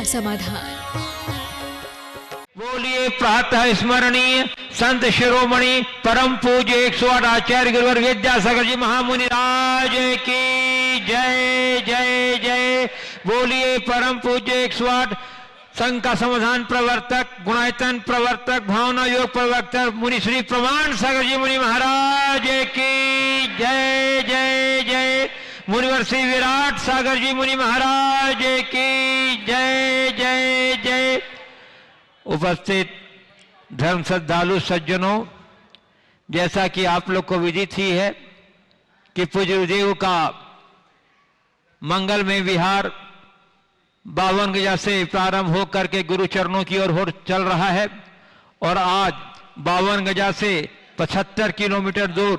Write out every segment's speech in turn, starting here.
समाधान। बोलिए प्रातः स्मरणीय संत शिरोमणि परम पूज्य 108 आचार्य गुरुवर विद्यासागर जी महामुनि राज की जय जय जय। बोलिए परम पूज्य 108 संघ का समाधान प्रवर्तक, गुणायतन प्रवर्तक, भावना योग प्रवर्तक मुनि श्री प्रमाण सागर जी मुनि महाराज की जय जय जय। मुनिवर श्री विराट सागर जी मुनि महाराज की जय जय जय। उपस्थित धर्म श्रद्धालु सज्जनों, जैसा कि आप लोग को विदित ही है कि पूज्य गुरुदेव का मंगलमय विहार 52 गजा से प्रारंभ होकर के गुरु चरणों की ओर चल रहा है और आज 52 गजा से 75 किलोमीटर दूर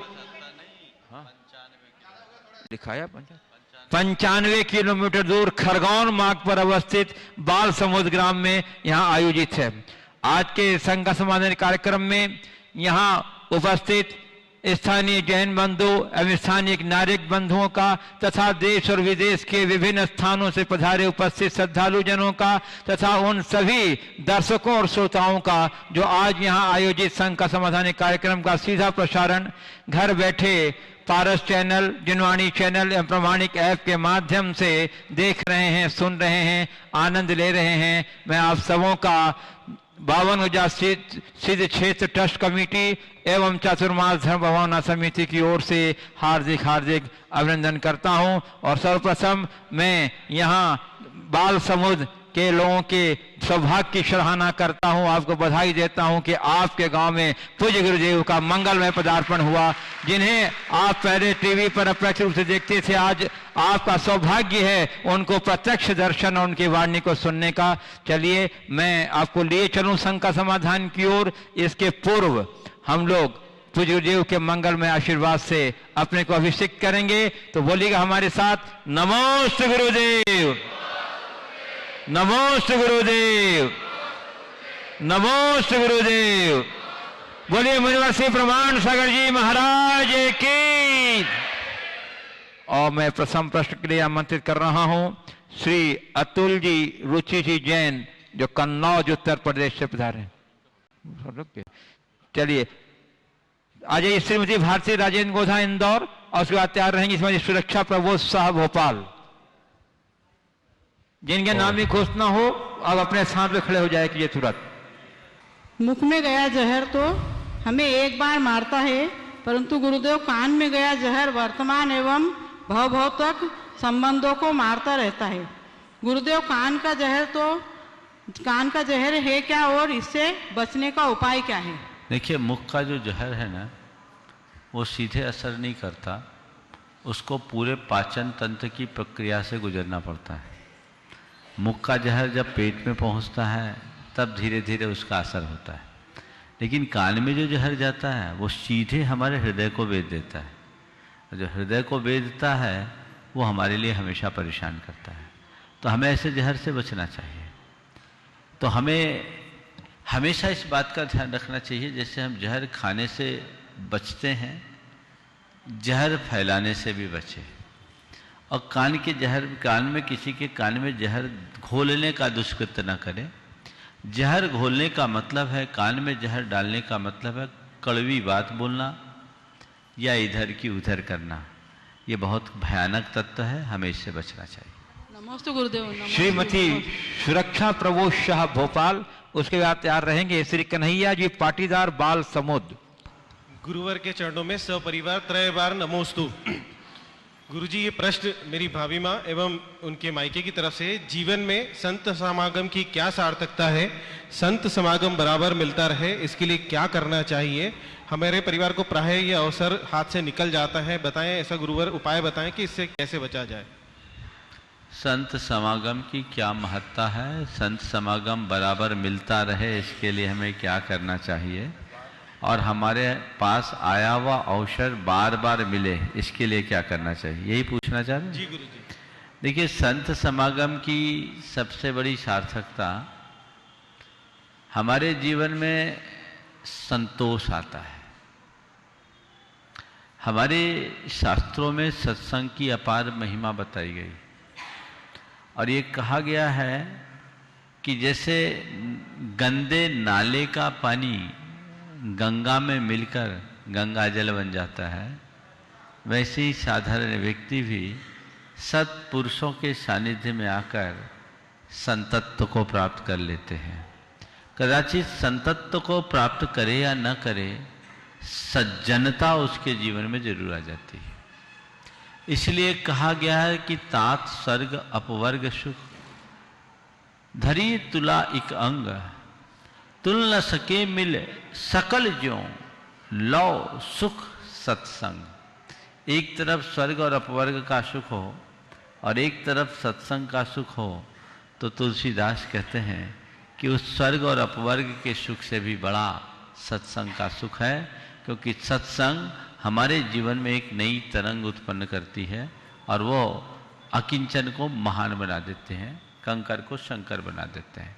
दिखाया 95 किलोमीटर दूर खरगोन मार्ग पर अवस्थित बाल समुद्र ग्राम में यहां आयोजित है। आज के संघ का समाधान कार्यक्रम में यहां उपस्थित स्थानीय जैन बंधु एवं स्थानीय नागरिक बंधुओं का तथा देश और विदेश के विभिन्न स्थानों से पधारे उपस्थित श्रद्धालु जनों का तथा उन सभी दर्शकों और श्रोताओं का जो आज यहां आयोजित संघ का समाधान कार्यक्रम का सीधा प्रसारण घर बैठे पारस चैनल, जिनवाणी चैनल एवं प्रमाणिक ऐप के माध्यम से देख रहे हैं, सुन रहे हैं, आनंद ले रहे हैं। मैं आप सबों का 52 गजा सिद्ध क्षेत्र ट्रस्ट कमेटी एवं चातुर्मास धर्म भावना समिति की ओर से हार्दिक हार्दिक अभिनंदन करता हूं। और सर्वप्रथम मैं यहां बाल समुद्र के लोगों के सौभाग्य की सराहना करता हूं, आपको बधाई देता हूं कि आपके गांव में पूज्य गुरुदेव का मंगलमय पदार्पण हुआ। जिन्हें आप पहले टीवी पर अप्रत्यक्ष रूप से देखते थे, आज आपका सौभाग्य है उनको प्रत्यक्ष दर्शन और उनकी वाणी को सुनने का। चलिए मैं आपको लिए चलूं संघ का समाधान की ओर। इसके पूर्व हम लोग पूज्य गुरुदेव के मंगलमय आशीर्वाद से अपने को अभिषेक करेंगे। तो बोलिएगा हमारे साथ, नमोस्तु गुरुदेव, नमोस्तु गुरुदेव, नमोस्तु गुरुदेव। बोलिए मुनिवर श्री प्रमाण सागर जी महाराज की। और मैं प्रथम प्रश्न के लिए आमंत्रित कर रहा हूं श्री अतुल जी रुचि जी जैन, जो कन्नौज उत्तर प्रदेश से पधारे हैं। चलिए आ जाइए। श्रीमती भारती राजेंद्र गोधा इंदौर, और उसके बाद तैयार रहेंगी श्रीमती सुरक्षा प्रबोध शाह भोपाल। जिनके नाम ही घोषणा हो अब अपने स्थान पे खड़े हो जाए कि ये तुरंत। मुख में गया जहर तो हमें एक बार मारता है, परंतु गुरुदेव कान में गया जहर वर्तमान एवं भव तक संबंधों को मारता रहता है। गुरुदेव कान का जहर है क्या और इससे बचने का उपाय क्या है? देखिए, मुख का जो जहर है ना, वो सीधे असर नहीं करता, उसको पूरे पाचन तंत्र की प्रक्रिया से गुजरना पड़ता है। मुख का जहर जब पेट में पहुंचता है तब धीरे धीरे उसका असर होता है, लेकिन कान में जो जहर जाता है वो सीधे हमारे हृदय को वेध देता है। जो हृदय को वेधता है वो हमारे लिए हमेशा परेशान करता है। तो हमें ऐसे जहर से बचना चाहिए। तो हमें हमेशा इस बात का ध्यान रखना चाहिए, जैसे हम जहर खाने से बचते हैं, जहर फैलाने से भी बचें। और कान में किसी के कान में जहर घोलने का दुष्कृत्य न करें। जहर घोलने का मतलब है, कान में जहर डालने का मतलब है कड़वी बात बोलना या इधर की उधर करना। ये बहुत भयानक तत्व है, हमें इससे बचना चाहिए। नमस्ते गुरुदेव। श्रीमती सुरक्षा प्रबोध शाह भोपाल, उसके बाद तैयार रहेंगे श्री कन्हैया जी पाटीदार बाल समुद्र। गुरुवर के चरणों में सपरिवार त्रय बार नमोस्तु। गुरुजी, ये प्रश्न मेरी भाभी माँ एवं उनके मायके की तरफ से, जीवन में संत समागम की क्या सार्थकता है? संत समागम बराबर मिलता रहे, इसके लिए क्या करना चाहिए? हमारे परिवार को प्रायः ये अवसर हाथ से निकल जाता है, बताएं ऐसा गुरुवर उपाय बताएं कि इससे कैसे बचा जाए। संत समागम की क्या महत्ता है? संत समागम बराबर मिलता रहे, इसके लिए हमें क्या करना चाहिए? और हमारे पास आया हुआ अवसर बार बार मिले, इसके लिए क्या करना चाहिए? यही पूछना चाह रहे हैं? जी गुरुजी। देखिए, संत समागम की सबसे बड़ी सार्थकता हमारे जीवन में संतोष आता है। हमारे शास्त्रों में सत्संग की अपार महिमा बताई गई और ये कहा गया है कि जैसे गंदे नाले का पानी गंगा में मिलकर गंगा जल बन जाता है, वैसे ही साधारण व्यक्ति भी सत्पुरुषों के सानिध्य में आकर संतत्व को प्राप्त कर लेते हैं। कदाचित संतत्व को प्राप्त करे या न करे, सज्जनता उसके जीवन में जरूर आ जाती है। इसलिए कहा गया है कि तात स्वर्ग अपवर्ग सुख, धरी तुला इक अंग, तुल न सके मिल सकल ज्यों, लो सुख सत्संग। एक तरफ स्वर्ग और अपवर्ग का सुख हो और एक तरफ सत्संग का सुख हो, तो तुलसीदास कहते हैं कि उस स्वर्ग और अपवर्ग के सुख से भी बड़ा सत्संग का सुख है, क्योंकि सत्संग हमारे जीवन में एक नई तरंग उत्पन्न करती है और वो अकिंचन को महान बना देते हैं, कंकर को शंकर बना देते हैं।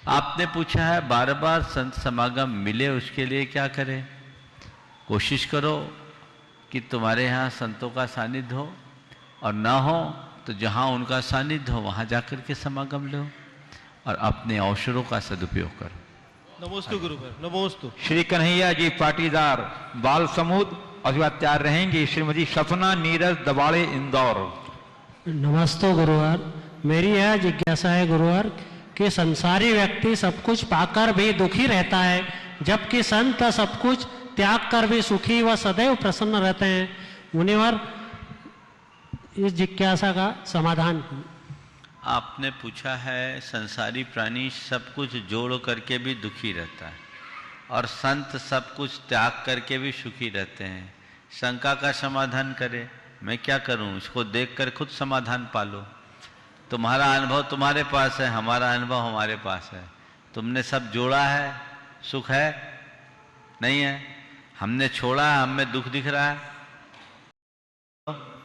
आपने पूछा है बार बार संत समागम मिले उसके लिए क्या करें? कोशिश करो कि तुम्हारे यहाँ संतों का सानिध्य हो, और ना हो तो जहाँ उनका सानिध्य हो वहाँ जाकर के समागम लो और अपने अवसरों का सदुपयोग करो। नमोस्तु गुरुवर, नमोस्तु। श्री कन्हैया जी पाटीदार बाल समूह और बाद तैयार रहेंगी श्रीमती सपना नीरज दबाड़े इंदौर। नमस्ते गुरुवर, मेरी यह जिज्ञासा है गुरुवर कि संसारी व्यक्ति सब कुछ पाकर भी दुखी रहता है, जबकि संत सब कुछ त्याग कर भी सुखी व सदैव प्रसन्न रहते हैं। मुनिवर, इस जिज्ञासा का समाधान। आपने पूछा है संसारी प्राणी सब कुछ जोड़ करके भी दुखी रहता है और संत सब कुछ त्याग करके भी सुखी रहते हैं। शंका का समाधान करे, मैं क्या करूं? इसको देखकर खुद समाधान पालो। तुम्हारा अनुभव तुम्हारे पास है, हमारा अनुभव हमारे पास है। तुमने सब जोड़ा है, सुख है नहीं है? हमने छोड़ा है, हमें दुख दिख रहा है।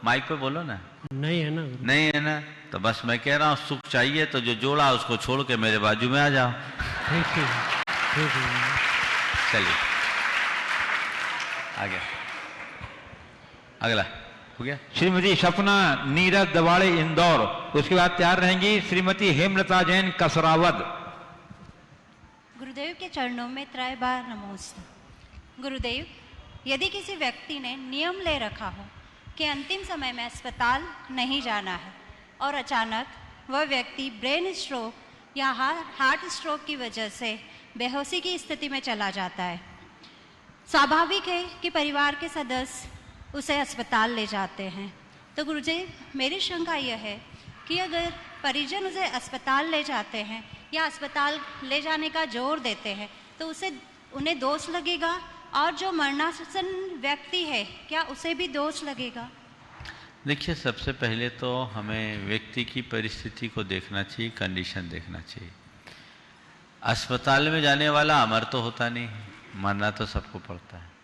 माइक पे बोलो ना। नहीं है ना? नहीं है ना? तो बस मैं कह रहा हूँ सुख चाहिए तो जो जोड़ा उसको छोड़ के मेरे बाजू में आ जाओ। ठीक है। चलिए आ गया, अगला हो गया। श्रीमती सपना नीरज दबाड़े इंदौर, उसके बाद तैयार रहेंगी श्रीमती हेमलता जैन कसरावद। गुरुदेव के चरणों में त्रय बार नमोस्तु। गुरुदेव, यदि किसी व्यक्ति ने नियम ले रखा हो कि अंतिम समय में अस्पताल नहीं जाना है और अचानक वह व्यक्ति ब्रेन स्ट्रोक या हार्ट स्ट्रोक की वजह से बेहोशी की स्थिति में चला जाता है, स्वाभाविक है कि परिवार के सदस्य उसे अस्पताल ले जाते हैं। तो गुरुजी, मेरी शंका यह है कि अगर परिजन उसे अस्पताल ले जाते हैं या अस्पताल ले जाने का जोर देते हैं तो उन्हें दोष लगेगा, और जो मरणासन्न व्यक्ति है क्या उसे भी दोष लगेगा? देखिए, सबसे पहले तो हमें व्यक्ति की परिस्थिति को देखना चाहिए, कंडीशन देखना चाहिए। अस्पताल में जाने वाला अमर तो होता नहीं है, मरना तो सबको पड़ता है।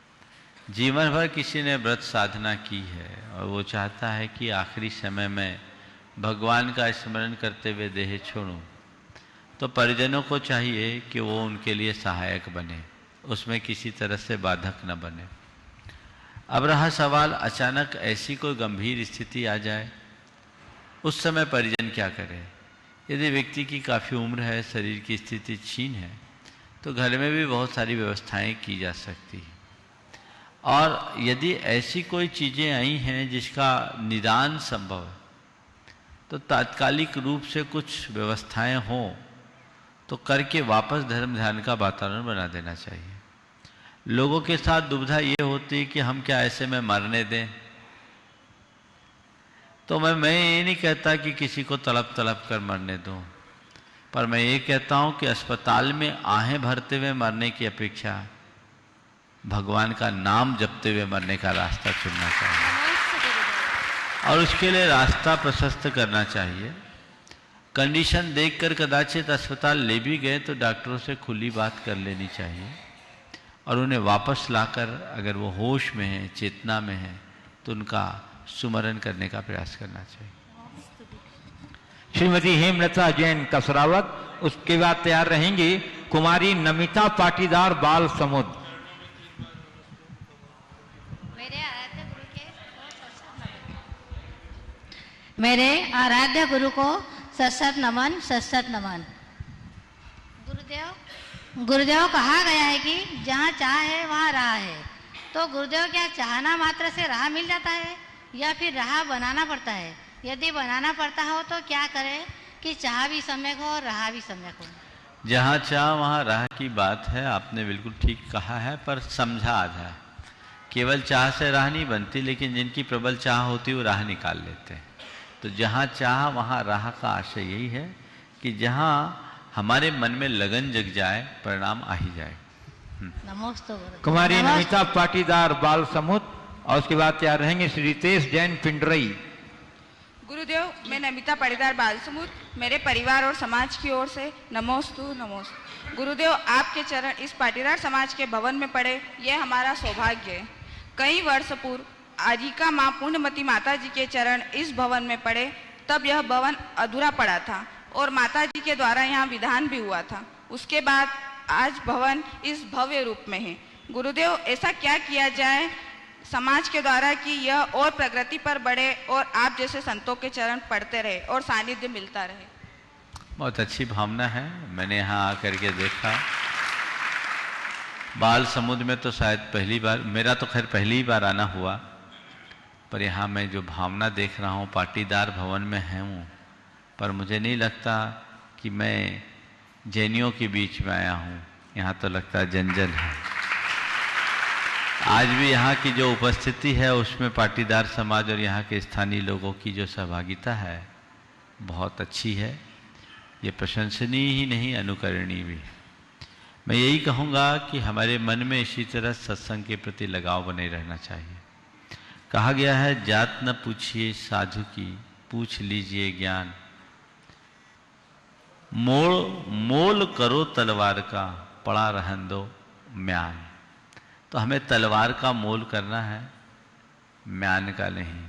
जीवन भर किसी ने व्रत साधना की है और वो चाहता है कि आखिरी समय में भगवान का स्मरण करते हुए देह छोड़ूं, तो परिजनों को चाहिए कि वो उनके लिए सहायक बने, उसमें किसी तरह से बाधक न बने। अब रहा सवाल, अचानक ऐसी कोई गंभीर स्थिति आ जाए, उस समय परिजन क्या करे? यदि व्यक्ति की काफ़ी उम्र है, शरीर की स्थिति क्षीण है, तो घर में भी बहुत सारी व्यवस्थाएं की जा सकती हैं। और यदि ऐसी कोई चीज़ें आई हैं जिसका निदान संभव है, तो तात्कालिक रूप से कुछ व्यवस्थाएं हों तो करके वापस धर्म ध्यान का वातावरण बना देना चाहिए। लोगों के साथ दुविधा ये होती है कि हम क्या ऐसे में मरने दें। तो मैं ये नहीं कहता कि किसी को तड़प तड़प कर मरने दूं, पर मैं ये कहता हूं कि अस्पताल में आहें भरते हुए मरने की अपेक्षा भगवान का नाम जपते हुए मरने का रास्ता चुनना चाहिए और उसके लिए रास्ता प्रशस्त करना चाहिए। कंडीशन देखकर कदाचित अस्पताल ले भी गए तो डॉक्टरों से खुली बात कर लेनी चाहिए और उन्हें वापस लाकर अगर वो होश में है, चेतना में है, तो उनका सुमरण करने का प्रयास करना चाहिए। श्रीमती हेमलता जैन कसरावत, उसके बाद तैयार रहेंगी कुमारी नमिता पाटीदार बाल समुद। मेरे आराध्य गुरु को सशत नमन, सशत नमन। गुरुदेव कहा गया है कि जहाँ चाह है वहाँ राह है, तो गुरुदेव क्या चाहना मात्र से राह मिल जाता है या फिर राह बनाना पड़ता है? यदि बनाना पड़ता हो तो क्या करें कि चाह भी सम्यक हो और राह भी सम्यक हो? जहाँ चाह वहाँ राह की बात है, आपने बिल्कुल ठीक कहा है, पर समझा आधा है। केवल चाह से राह नहीं बनती, लेकिन जिनकी प्रबल चाह होती है वो राह निकाल लेते हैं। तो जहाँ चाह वहाँ राह का आशय यही है कि जहाँ हमारे मन में लगन जग जाए, परिणाम आ ही जाए। नमोस्तु गुरुदेव। कुमारी नमिता पाटीदार बाल समूह, और उसके बाद तैयार रहेंगे श्री रितेश जैन पिंडरई। गुरुदेव, मैं नमिता पाटीदार बाल समूह, मेरे परिवार और समाज की ओर से नमोस्तु नमोस्तु। गुरुदेव, आपके चरण इस पाटीदार समाज के भवन में पड़े, यह हमारा सौभाग्य है। कई वर्ष पूर्व आजिका माँ पुण्यमती माता जी के चरण इस भवन में पड़े, तब यह भवन अधूरा पड़ा था और माता जी के द्वारा यहाँ विधान भी हुआ था। उसके बाद आज भवन इस भव्य रूप में है। गुरुदेव, ऐसा क्या किया जाए समाज के द्वारा कि यह और प्रगति पर बढ़े और आप जैसे संतों के चरण पढ़ते रहे और सानिध्य मिलता रहे? बहुत अच्छी भावना है। मैंने यहाँ आकर के देखा, बाल समुद्र में तो शायद पहली बार, मेरा तो खैर पहली ही बार आना हुआ, पर यहाँ मैं जो भावना देख रहा हूँ, पाटीदार भवन में हूँ, पर मुझे नहीं लगता कि मैं जैनियों के बीच में आया हूँ। यहाँ तो लगता है जंजल है। आज भी यहाँ की जो उपस्थिति है उसमें पाटीदार समाज और यहाँ के स्थानीय लोगों की जो सहभागिता है बहुत अच्छी है। ये प्रशंसनीय ही नहीं, अनुकरणीय भी। मैं यही कहूँगा कि हमारे मन में इसी तरह सत्संग के प्रति लगाव बने रहना चाहिए। कहा गया है, जात न पूछिए साधु की, पूछ लीजिए ज्ञान। मोल करो तलवार का, पड़ा रहन दो म्यान। तो हमें तलवार का मोल करना है, म्यान का नहीं।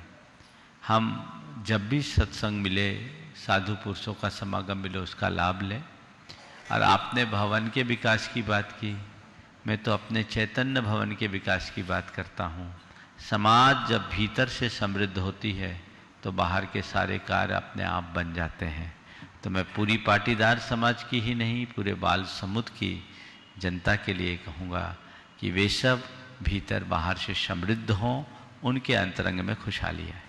हम जब भी सत्संग मिले, साधु पुरुषों का समागम मिले, उसका लाभ लें। और आपने भवन के विकास की बात की, मैं तो अपने चैतन्य भवन के विकास की बात करता हूँ। समाज जब भीतर से समृद्ध होती है तो बाहर के सारे कार्य अपने आप बन जाते हैं। तो मैं पूरी पाटीदार समाज की ही नहीं, पूरे बाल समुदाय की जनता के लिए कहूँगा कि वे सब भीतर बाहर से समृद्ध हों, उनके अंतरंग में खुशहाली है।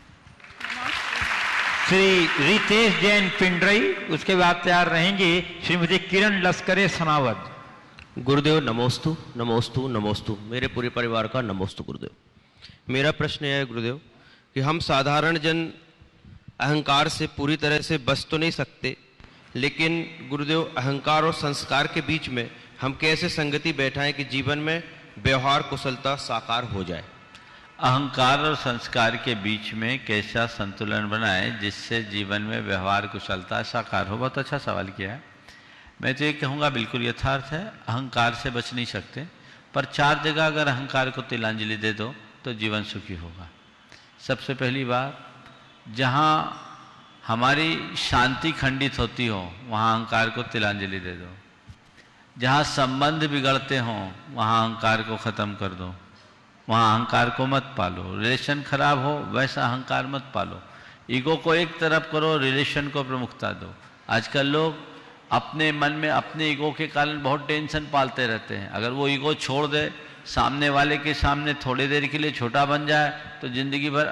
श्री रितेश जैन पिंडरई, उसके बाद तैयार रहेंगे श्रीमती किरण लश्करे सनावत। गुरुदेव नमोस्तु नमोस्तु नमोस्तु। मेरे पूरे परिवार का नमोस्तु गुरुदेव। मेरा प्रश्न यह है गुरुदेव कि हम साधारण जन अहंकार से पूरी तरह से बच तो नहीं सकते, लेकिन गुरुदेव अहंकार और संस्कार के बीच में हम कैसे संगति बैठाएं कि जीवन में व्यवहार कुशलता साकार हो जाए? अहंकार और संस्कार के बीच में कैसा संतुलन बनाएं जिससे जीवन में व्यवहार कुशलता साकार हो? बहुत अच्छा सवाल किया है। मैं तो ये कहूँगा बिल्कुल यथार्थ है, अहंकार से बच नहीं सकते, पर 4 जगह अगर अहंकार को तिलांजलि दे दो तो जीवन सुखी होगा। सबसे पहली बात, जहाँ हमारी शांति खंडित होती हो वहाँ अहंकार को तिलांजलि दे दो। जहाँ संबंध बिगड़ते हों वहाँ अहंकार को ख़त्म कर दो, वहाँ अहंकार को मत पालो। रिलेशन खराब हो वैसा अहंकार मत पालो। ईगो को एक तरफ करो, रिलेशन को प्रमुखता दो। आजकल लोग अपने मन में अपने ईगो के कारण बहुत टेंशन पालते रहते हैं। अगर वो ईगो छोड़ दे, सामने वाले के सामने थोड़ी देर के लिए छोटा बन जाए तो ज़िंदगी भर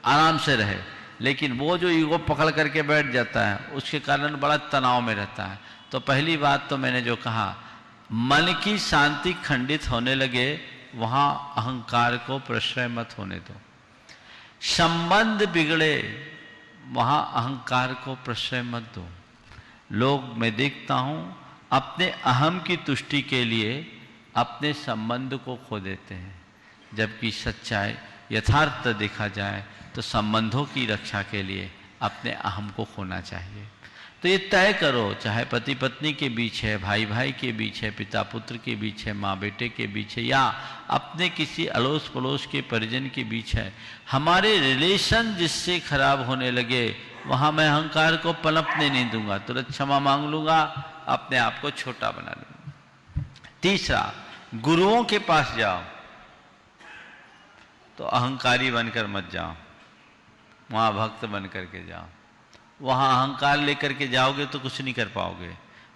आराम से रहे। लेकिन वो जो ईगो पकड़ करके बैठ जाता है उसके कारण बड़ा तनाव में रहता है। तो पहली बात तो मैंने जो कहा, मन की शांति खंडित होने लगे वहाँ अहंकार को प्रश्रय मत होने दो। संबंध बिगड़े वहाँ अहंकार को प्रश्रय मत दो। लोग मैं देखता हूँ अपने अहम की तुष्टि के लिए अपने संबंध को खो देते हैं, जबकि सच्चाई यथार्थ देखा जाए तो संबंधों की रक्षा के लिए अपने अहम को खोना चाहिए। तो ये तय करो, चाहे पति पत्नी के बीच है, भाई भाई के बीच है, पिता पुत्र के बीच है, माँ बेटे के बीच है, या अपने किसी अड़ोस पड़ोस के परिजन के बीच है, हमारे रिलेशन जिससे खराब होने लगे वहाँ मैं अहंकार को पनपने नहीं दूंगा, तुरंत क्षमा मांग लूंगा, अपने आप को छोटा बना लूंगा। तीसरा, गुरुओं के पास जाओ तो अहंकारी बनकर मत जाओ, वहाँ भक्त बन करके जाओ। वहाँ अहंकार लेकर के जाओगे तो कुछ नहीं कर पाओगे।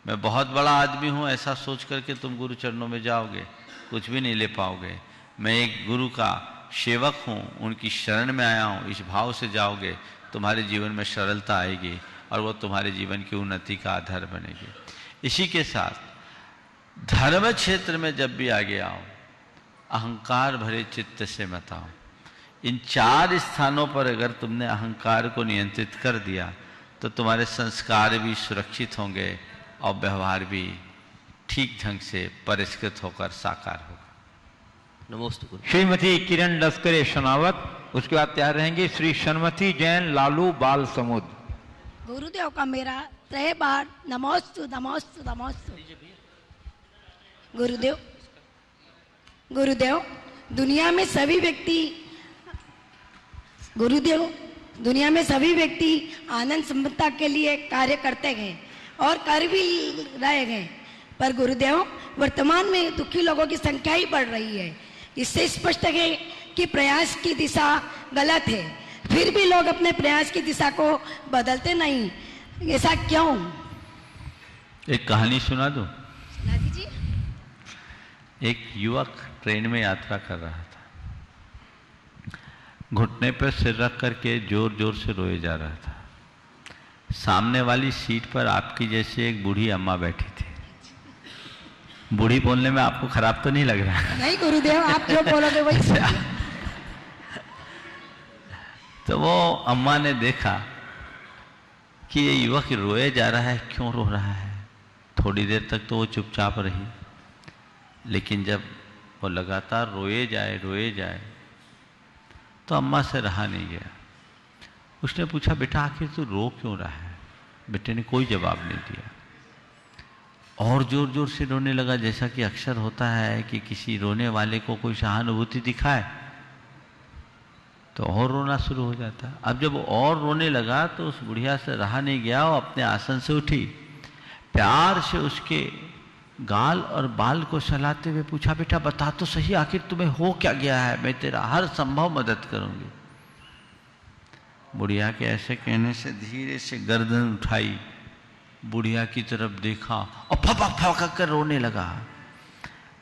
मैं बहुत बड़ा आदमी हूँ ऐसा सोच करके तुम गुरु चरणों में जाओगे, कुछ भी नहीं ले पाओगे। मैं एक गुरु का सेवक हूँ, उनकी शरण में आया हूँ, इस भाव से जाओगे, तुम्हारे जीवन में सरलता आएगी और वो तुम्हारे जीवन की उन्नति का आधार बनेगी। इसी के साथ धर्म क्षेत्र में जब भी आगे आओ, अहंकार भरे चित्त से मत आओ। इन 4 स्थानों पर अगर तुमने अहंकार को नियंत्रित कर दिया तो तुम्हारे संस्कार भी सुरक्षित होंगे और व्यवहार भी ठीक ढंग से परिष्कृत होकर साकार होगा। नमोस्तु गुरु। श्रीमती किरण लश्करे शनावत, उसके बाद तैयार रहेंगे श्री शनमती जैन लालू बाल समुद। गुरुदेव का मेरा 3 बार नमोस्तु नमोस्तु नमोस्तु। गुरुदेव गुरुदेव दुनिया में सभी व्यक्ति आनंद संपन्नता के लिए कार्य करते गए और कर भी रहे गए, पर गुरुदेव वर्तमान में दुखी लोगों की संख्या ही बढ़ रही है। इससे स्पष्ट है कि प्रयास की दिशा गलत है, फिर भी लोग अपने प्रयास की दिशा को बदलते नहीं, ऐसा क्यों? एक कहानी सुना दूं? सुना दीजिए। एक युवक ट्रेन में यात्रा कर रहा था, घुटने पर सिर रख करके जोर जोर से रोए जा रहा था। सामने वाली सीट पर आपकी जैसी एक बूढ़ी अम्मा बैठी थी। बूढ़ी बोलने में आपको खराब तो नहीं लग रहा? नहीं गुरुदेव, आप जो बोलोगे वही। तो वो अम्मा ने देखा कि ये युवक रोए जा रहा है, क्यों रो रहा है। थोड़ी देर तक तो वो चुपचाप रही, लेकिन जब वो लगातार रोए जाए तो अम्मा से रहा नहीं गया। उसने पूछा, बेटा आखिर तू रो क्यों रहा है? बेटे ने कोई जवाब नहीं दिया और जोर जोर से रोने लगा, जैसा कि अक्सर होता है कि किसी रोने वाले को कोई सहानुभूति दिखाए तो और रोना शुरू हो जाता है। अब जब और रोने लगा तो उस बुढ़िया से रहा नहीं गया, वो अपने आसन से उठी, प्यार से उसके गाल और बाल को सहलाते हुए पूछा, बेटा बता तो सही आखिर तुम्हें हो क्या गया है, मैं तेरा हर संभव मदद करूंगी। बुढ़िया के ऐसे कहने से धीरे से गर्दन उठाई, बुढ़िया की तरफ देखा और फपक फपक कर रोने लगा।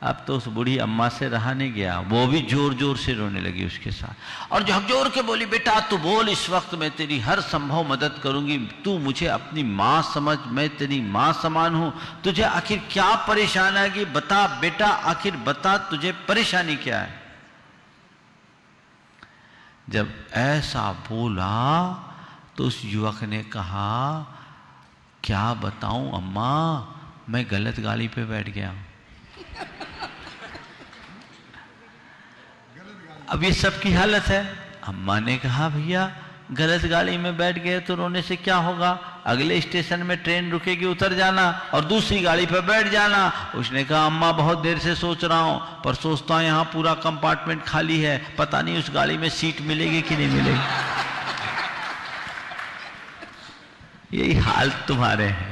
अब तो उस बूढ़ी अम्मा से रहा नहीं गया, वो भी जोर जोर से रोने लगी उसके साथ और झकझोर के बोली, बेटा तू बोल, इस वक्त मैं तेरी हर संभव मदद करूंगी, तू मुझे अपनी माँ समझ, मैं तेरी माँ समान हूं, तुझे आखिर क्या परेशानी है, बता बेटा, आखिर बता तुझे परेशानी क्या है। जब ऐसा बोला तो उस युवक ने कहा, क्या बताऊं अम्मा, मैं गलत गाड़ी पे बैठ गया हूं। अब ये सबकी हालत है। अम्मा ने कहा, भैया गलत गाड़ी में बैठ गए तो रोने से क्या होगा, अगले स्टेशन में ट्रेन रुकेगी, उतर जाना और दूसरी गाड़ी पर बैठ जाना। उसने कहा, अम्मा बहुत देर से सोच रहा हूं, पर सोचता हूं यहाँ पूरा कंपार्टमेंट खाली है, पता नहीं उस गाड़ी में सीट मिलेगी कि नहीं मिलेगी। यही हाल तुम्हारे हैं।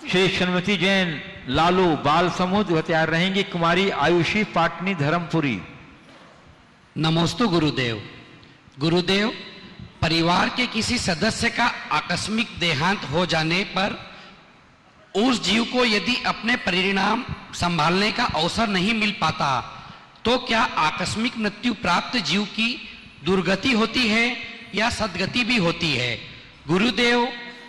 श्री श्रीमती जैन लालू बाल समुद, तैयार रहेंगी कुमारी आयुषी पाटनी धर्मपुरी। नमोस्तु गुरुदेव। गुरुदेव, परिवार के किसी सदस्य का आकस्मिक देहांत हो जाने पर उस जीव को यदि अपने परिणाम संभालने का अवसर नहीं मिल पाता तो क्या आकस्मिक मृत्यु प्राप्त जीव की दुर्गति होती है या सद्गति भी होती है? गुरुदेव,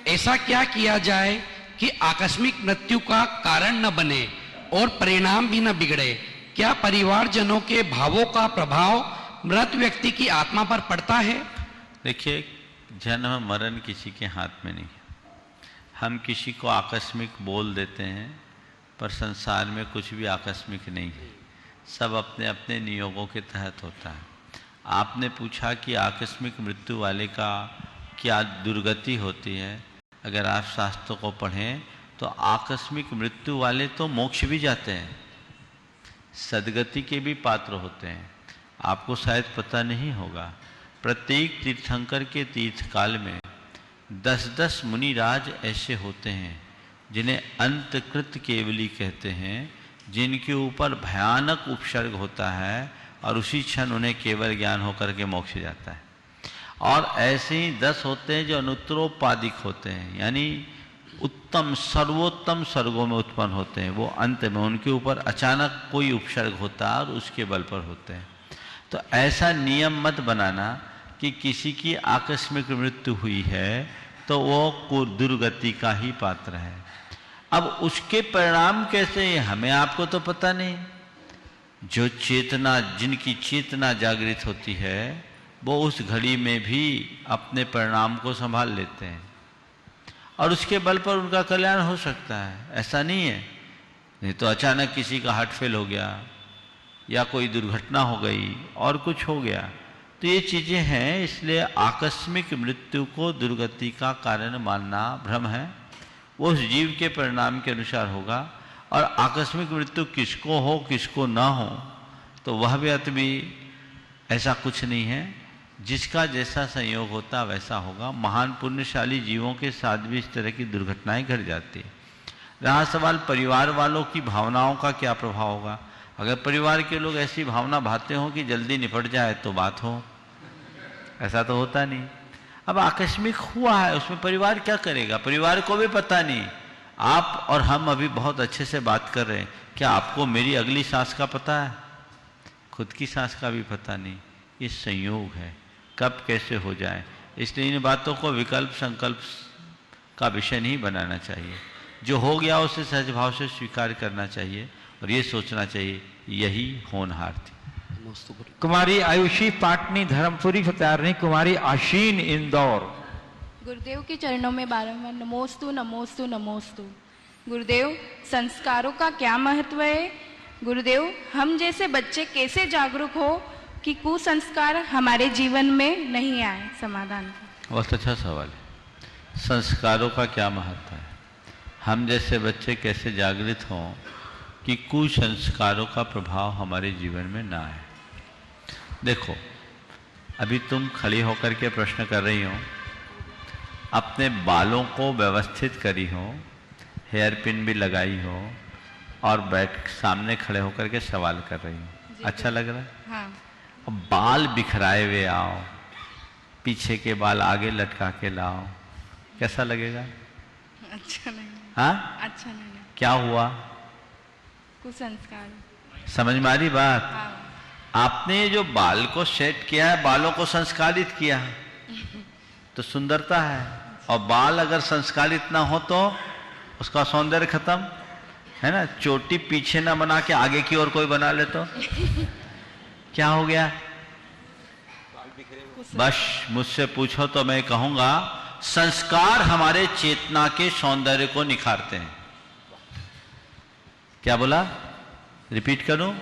ऐसा क्या किया जाए कि आकस्मिक मृत्यु का कारण न बने और परिणाम भी न बिगड़े? क्या परिवारजनों के भावों का प्रभाव मृत व्यक्ति की आत्मा पर पड़ता है? देखिए, जन्म मरण किसी के हाथ में नहीं है। हम किसी को आकस्मिक बोल देते हैं, पर संसार में कुछ भी आकस्मिक नहीं है, सब अपने अपने नियोगों के तहत होता है। आपने पूछा कि आकस्मिक मृत्यु वाले का क्या दुर्गति होती है। अगर आप शास्त्रों को पढ़ें तो आकस्मिक मृत्यु वाले तो मोक्ष भी जाते हैं, सद्गति के भी पात्र होते हैं। आपको शायद पता नहीं होगा, प्रत्येक तीर्थंकर के तीर्थकाल में 10-10 मुनिराज ऐसे होते हैं जिन्हें अंतकृत केवली कहते हैं, जिनके ऊपर भयानक उपसर्ग होता है और उसी क्षण उन्हें केवल ज्ञान होकर के मोक्ष जाता है। और ऐसे ही 10 होते हैं जो अनुत्तरोपादिक होते हैं, यानी उत्तम सर्वोत्तम स्वर्गों में उत्पन्न होते हैं, वो अंत में उनके ऊपर अचानक कोई उपसर्ग होता है और उसके बल पर होते हैं। तो ऐसा नियम मत बनाना कि किसी की आकस्मिक मृत्यु हुई है तो वो दुर्गति का ही पात्र है। अब उसके परिणाम कैसे हैं हमें आपको तो पता नहीं। जो चेतना, जिनकी चेतना जागृत होती है वो उस घड़ी में भी अपने परिणाम को संभाल लेते हैं और उसके बल पर उनका कल्याण हो सकता है, ऐसा नहीं है। नहीं तो अचानक किसी का हार्ट फेल हो गया या कोई दुर्घटना हो गई और कुछ हो गया, तो ये चीजें हैं। इसलिए आकस्मिक मृत्यु को दुर्गति का कारण मानना भ्रम है। वो उस जीव के परिणाम के अनुसार होगा और आकस्मिक मृत्यु किसको हो किसको ना हो तो वह भी ऐसा कुछ नहीं है। जिसका जैसा संयोग होता वैसा होगा। महान पुण्यशाली जीवों के साथ भी इस तरह की दुर्घटनाएं घट जाती है। रहा सवाल परिवार वालों की भावनाओं का क्या प्रभाव होगा। अगर परिवार के लोग ऐसी भावना भाते हो कि जल्दी निपट जाए तो बात हो, ऐसा तो होता नहीं। अब आकस्मिक हुआ है, उसमें परिवार क्या करेगा, परिवार को भी पता नहीं। आप और हम अभी बहुत अच्छे से बात कर रहे हैं, क्या आपको मेरी अगली सांस का पता है? खुद की सांस का भी पता नहीं। ये संयोग है, कब कैसे हो जाए। इसलिए इन बातों को विकल्प संकल्प का विषय नहीं बनाना चाहिए। जो हो गया उसे सहज भाव से स्वीकार करना चाहिए और ये सोचना चाहिए यही होनहार थी। कुमारी आयुषी पाटनी धर्मपुरी फतेहारनी, कुमारी आशीन इंदौर। गुरुदेव के चरणों में बारंबार नमोस्तु नमोस्तु नमोस्तु। गुरुदेव, संस्कारों का क्या महत्व है? गुरुदेव, हम जैसे बच्चे कैसे जागरूक हो कि कुसंस्कार हमारे जीवन में नहीं आए? समाधान। बहुत अच्छा सवाल है। संस्कारों का क्या महत्व है? हम जैसे बच्चे कैसे जागृत हों कि कुसंस्कारों का प्रभाव हमारे जीवन में ना आए। देखो, अभी तुम खड़ी होकर के प्रश्न कर रही हो, अपने बालों को व्यवस्थित करी हो, हेयर पिन भी लगाई हो और बैठ सामने खड़े होकर के सवाल कर रही हो, अच्छा लग रहा है? हाँ। अब बाल बिखराए हुए आओ, पीछे के बाल आगे लटका के लाओ, कैसा लगेगा? अच्छा नहीं। हाँ, अच्छा नहीं। क्या हुआ? कुसंस्कार। समझ में आ रही बात? हाँ। आपने जो बाल को सेट किया है, बालों को संस्कारित किया है तो सुंदरता है। और बाल अगर संस्कारित ना हो तो उसका सौंदर्य खत्म है ना। चोटी पीछे ना बना के आगे की ओर कोई बना ले तो क्या हो गया? बस मुझसे पूछो तो मैं कहूंगा संस्कार हमारे चेतना के सौंदर्य को निखारते हैं। क्या बोला? रिपीट करूं?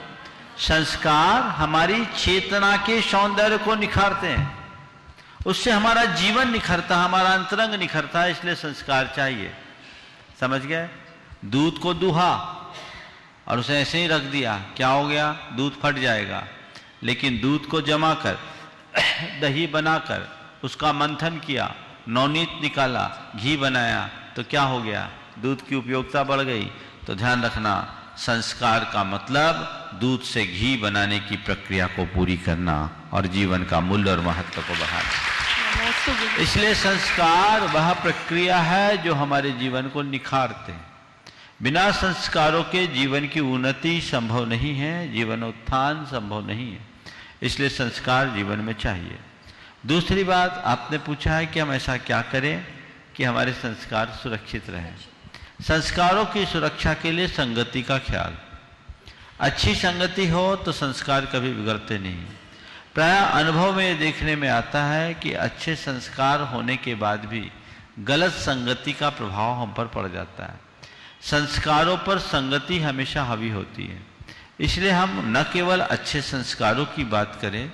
संस्कार हमारी चेतना के सौंदर्य को निखारते हैं, उससे हमारा जीवन निखरता, हमारा अंतरंग निखरता है। इसलिए संस्कार चाहिए। समझ गए? दूध को दुहा और उसे ऐसे ही रख दिया, क्या हो गया? दूध फट जाएगा। लेकिन दूध को जमा कर दही बनाकर उसका मंथन किया, नवनीत निकाला, घी बनाया तो क्या हो गया? दूध की उपयोगिता बढ़ गई। तो ध्यान रखना, संस्कार का मतलब दूध से घी बनाने की प्रक्रिया को पूरी करना और जीवन का मूल्य और महत्व को बढ़ाना। इसलिए संस्कार वह प्रक्रिया है जो हमारे जीवन को निखारते हैं। बिना संस्कारों के जीवन की उन्नति संभव नहीं है, जीवनोत्थान संभव नहीं है। इसलिए संस्कार जीवन में चाहिए। दूसरी बात आपने पूछा है कि हम ऐसा क्या करें कि हमारे संस्कार सुरक्षित रहें। संस्कारों की सुरक्षा के लिए संगति का ख्याल। अच्छी संगति हो तो संस्कार कभी बिगड़ते नहीं। प्राय अनुभव में देखने में आता है कि अच्छे संस्कार होने के बाद भी गलत संगति का प्रभाव हम पर पड़ जाता है। संस्कारों पर संगति हमेशा हावी होती है। इसलिए हम न केवल अच्छे संस्कारों की बात करें,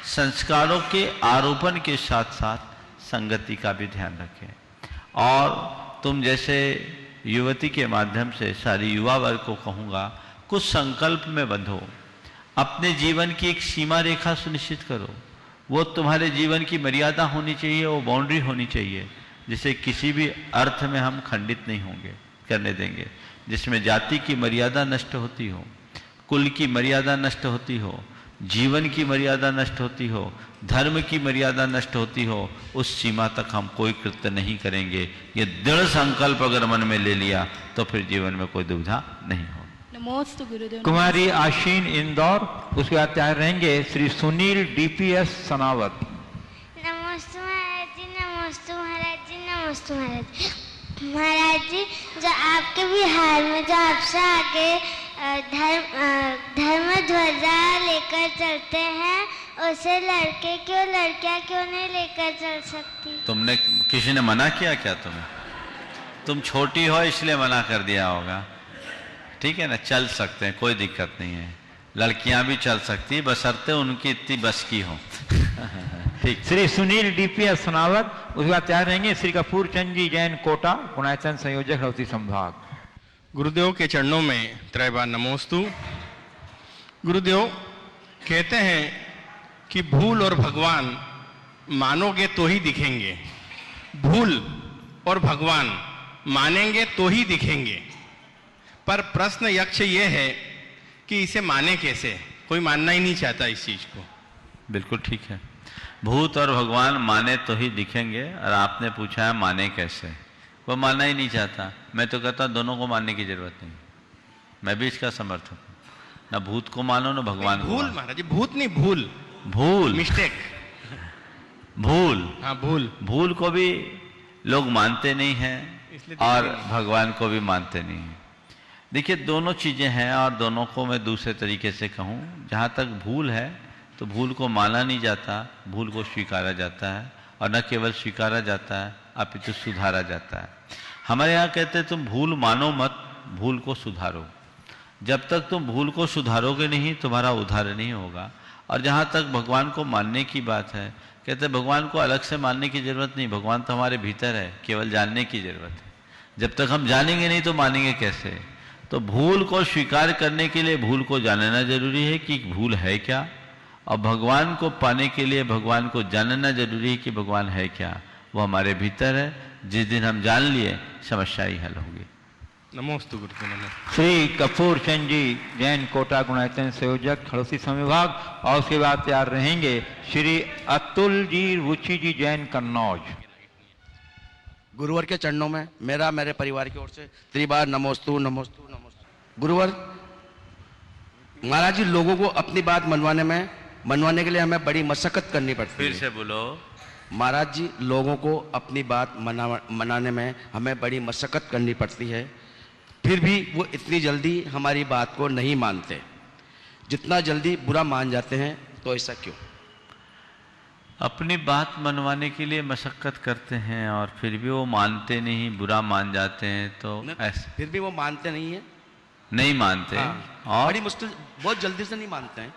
संस्कारों के आरोपण के साथ साथ संगति का भी ध्यान रखें। और तुम जैसे युवती के माध्यम से सारी युवा वर्ग को कहूँगा, कुछ संकल्प में बंधो, अपने जीवन की एक सीमा रेखा सुनिश्चित करो। वो तुम्हारे जीवन की मर्यादा होनी चाहिए, वो बाउंड्री होनी चाहिए जिसे किसी भी अर्थ में हम खंडित नहीं होंगे करने देंगे। जिसमें जाति की मर्यादा नष्ट होती हो, कुल की मर्यादा नष्ट होती हो, जीवन की मर्यादा नष्ट होती हो, धर्म की मर्यादा नष्ट होती हो, उस सीमा तक हम कोई कृत्य नहीं करेंगे। ये दृढ़ संकल्प अगर मन में ले लिया तो फिर जीवन में कोई दुविधा नहीं हो। नमोस्तु गुरुदेव। कुमारी आशीन इंदौर, उसके बाद तैयार रहेंगे श्री सुनील डीपीएस सनावत। नमोस्तु महाराज जी, नमोस्तु महाराज जी, नमोस्तु महाराज जी। महाराज जी, जो आपके बिहार में जो आपसे आगे धर्म ध्वजा लेकर चलते हैं, उसे लड़के क्यों लड़कियां क्यों नहीं लेकर चल सकती? तुमने किसी ने मना किया क्या तुम्हें? तुम छोटी हो इसलिए मना कर दिया होगा। ठीक है ना, चल सकते हैं, कोई दिक्कत नहीं है। लड़कियां भी चल सकती है बशर्ते उनकी इतनी बस की हो। ठीक। श्री सुनील डीपीएस सनावत, उसके बाद तैयार रहेंगे श्री कपूर चंद जी जैन कोटा, गुणायतन संयोजक हरौती संभाग। गुरुदेव के चरणों में त्रय बार नमोस्तु। गुरुदेव कहते हैं कि भूल और भगवान मानोगे तो ही दिखेंगे, भूल और भगवान मानेंगे तो ही दिखेंगे। पर प्रश्न यक्ष ये है कि इसे माने कैसे? कोई मानना ही नहीं चाहता इस चीज को। बिल्कुल ठीक है। भूत और भगवान माने तो ही दिखेंगे, और आपने पूछा है माने कैसे? वो मानना ही नहीं चाहता। मैं तो कहता हूं दोनों को मानने की जरूरत नहीं। मैं भी इसका समर्थक हूं। ना भूत को मानो ना भगवान को। भूल महाराज जी, भूत नहीं, भूल भूल मिस्टेक, भूल। हाँ भूल। भूल को भी लोग मानते नहीं हैं और भगवान को भी मानते नहीं हैं। देखिए दोनों चीजें हैं, और दोनों को मैं दूसरे तरीके से कहूं, जहां तक भूल है तो भूल को माना नहीं जाता, भूल को स्वीकारा जाता है, और न केवल स्वीकारा जाता है अपितु सुधारा जाता है। हमारे यहाँ कहते हैं तुम भूल मानो मत, भूल को सुधारो। जब तक तुम भूल को सुधारोगे नहीं तुम्हारा उद्धार नहीं होगा। और जहाँ तक भगवान को मानने की बात है, कहते हैं भगवान को अलग से मानने की जरूरत नहीं, भगवान तो हमारे भीतर है, केवल जानने की जरूरत है। जब तक हम जानेंगे नहीं तो मानेंगे कैसे? तो भूल को स्वीकार करने के लिए भूल को जानना जरूरी है कि भूल है क्या, और भगवान को पाने के लिए भगवान को जानना जरूरी है कि भगवान है क्या। वो हमारे भीतर है। जिस दिन हम जान लिए समस्या ही हल होगी। नमोस्तु गुरुदेव। नमस्ते। श्री कपूर चंद जी जैन कोटा, गुणायतन संयोजक खड़ोसी संविभाग, और उसके बाद तैयार रहेंगे श्री अतुल जी रुचि जी जैन कन्नौज। गुरुवर के चरणों में मेरा मेरे परिवार की ओर से त्रिबार नमोस्तु नमोस्तु नमोस्तु। गुरुवर महाराज जी, लोगों को अपनी बात मनवाने के लिए हमें बड़ी मशक्कत करनी पड़ती है। फिर से बोलो। महाराज जी, लोगों को अपनी बात मनाने में हमें बड़ी मशक्कत करनी पड़ती है, फिर भी वो इतनी जल्दी हमारी बात को नहीं मानते। जितना जल्दी बुरा मान जाते हैं, तो ऐसा क्यों? अपनी बात मनवाने के लिए मशक्कत करते हैं और फिर भी वो मानते नहीं, बुरा मान जाते हैं, तो ऐसे फिर भी वो मानते नहीं है, नहीं मानते। हाँ, और बड़ी मुश्किल, बहुत जल्दी से नहीं मानते हैं,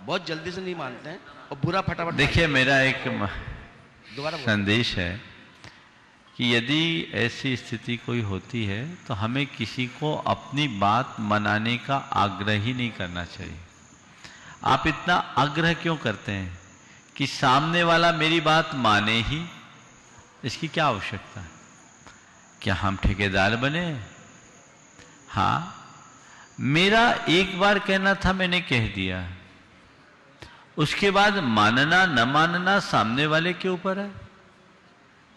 बहुत जल्दी से नहीं मानते हैं, और बुरा फटाफट। देखिए मेरा एक संदेश है कि यदि ऐसी स्थिति कोई होती है तो हमें किसी को अपनी बात मनाने का आग्रह ही नहीं करना चाहिए। आप इतना आग्रह क्यों करते हैं कि सामने वाला मेरी बात माने ही? इसकी क्या आवश्यकता है? क्या हम ठेकेदार बने? हाँ, मेरा एक बार कहना था, मैंने कह दिया। उसके बाद मानना न मानना सामने वाले के ऊपर है।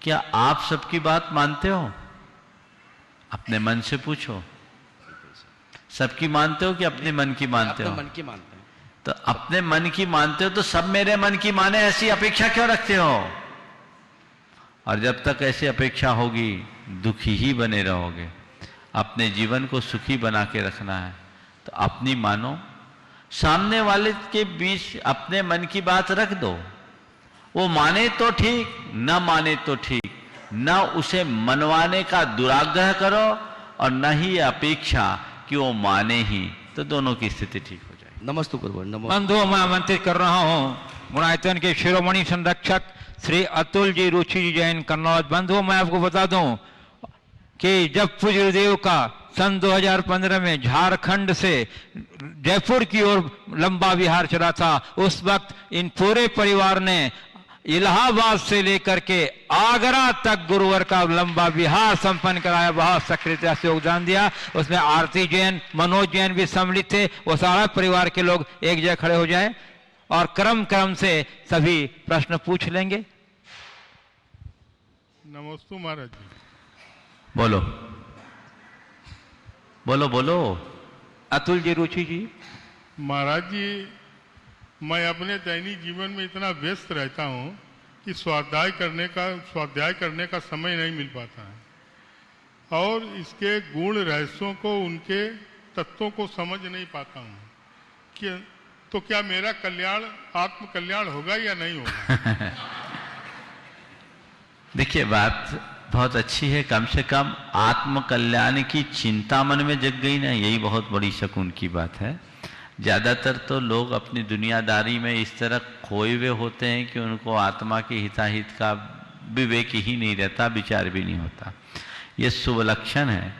क्या आप सबकी बात मानते हो? अपने मन से पूछो। सबकी मानते हो कि अपने मन की मानते हो? अपने मन की मानते हैं। तो अपने मन की मानते हो तो सब मेरे मन की माने, ऐसी अपेक्षा क्यों रखते हो? और जब तक ऐसी अपेक्षा होगी दुखी ही बने रहोगे। अपने जीवन को सुखी बना के रखना है तो अपनी मानो, सामने वाले के बीच अपने मन की बात रख दो। वो माने तो ठीक, न माने तो ठीक। न उसे मनवाने का दुराग्रह करो और न ही अपेक्षा कि वो माने ही, तो दोनों की स्थिति ठीक हो जाए। नमस्ते गुरुवर। नमस्ते। बंधुओं, मैं आमंत्रित कर रहा हूं गुणायतन के शिरोमणि संरक्षक श्री अतुल जी रुचि जी जैन कन्नौज। बंधुओं, मैं आपको बता दूं कि जब पूज्य गुरुदेव का सन 2015 में झारखंड से जयपुर की ओर लंबा विहार चला था, उस वक्त इन पूरे परिवार ने इलाहाबाद से लेकर के आगरा तक गुरुवर का लंबा विहार संपन्न कराया, बहुत सक्रियता से योगदान दिया। उसमें आरती जैन, मनोज जैन भी सम्मिलित थे। वो सारा परिवार के लोग एक जगह खड़े हो जाएं। और क्रम क्रम से सभी प्रश्न पूछ लेंगे। नमस्ते महाराज जी। बोलो बोलो बोलो। अतुल जी, रुचि जी। महाराज जी, मैं अपने दैनिक जीवन में इतना व्यस्त रहता हूँ कि स्वाध्याय करने का समय नहीं मिल पाता है और इसके गुण रहस्यों को, उनके तत्वों को समझ नहीं पाता हूँ कि तो क्या मेरा कल्याण, आत्म कल्याण होगा या नहीं होगा? देखिए, बात बहुत अच्छी है। कम से कम आत्म कल्याण की चिंता मन में जग गई ना, यही बहुत बड़ी सुकून की बात है। ज़्यादातर तो लोग अपनी दुनियादारी में इस तरह खोए हुए होते हैं कि उनको आत्मा के हिताहित का विवेक ही नहीं रहता, विचार भी नहीं होता। ये शुभ लक्षण है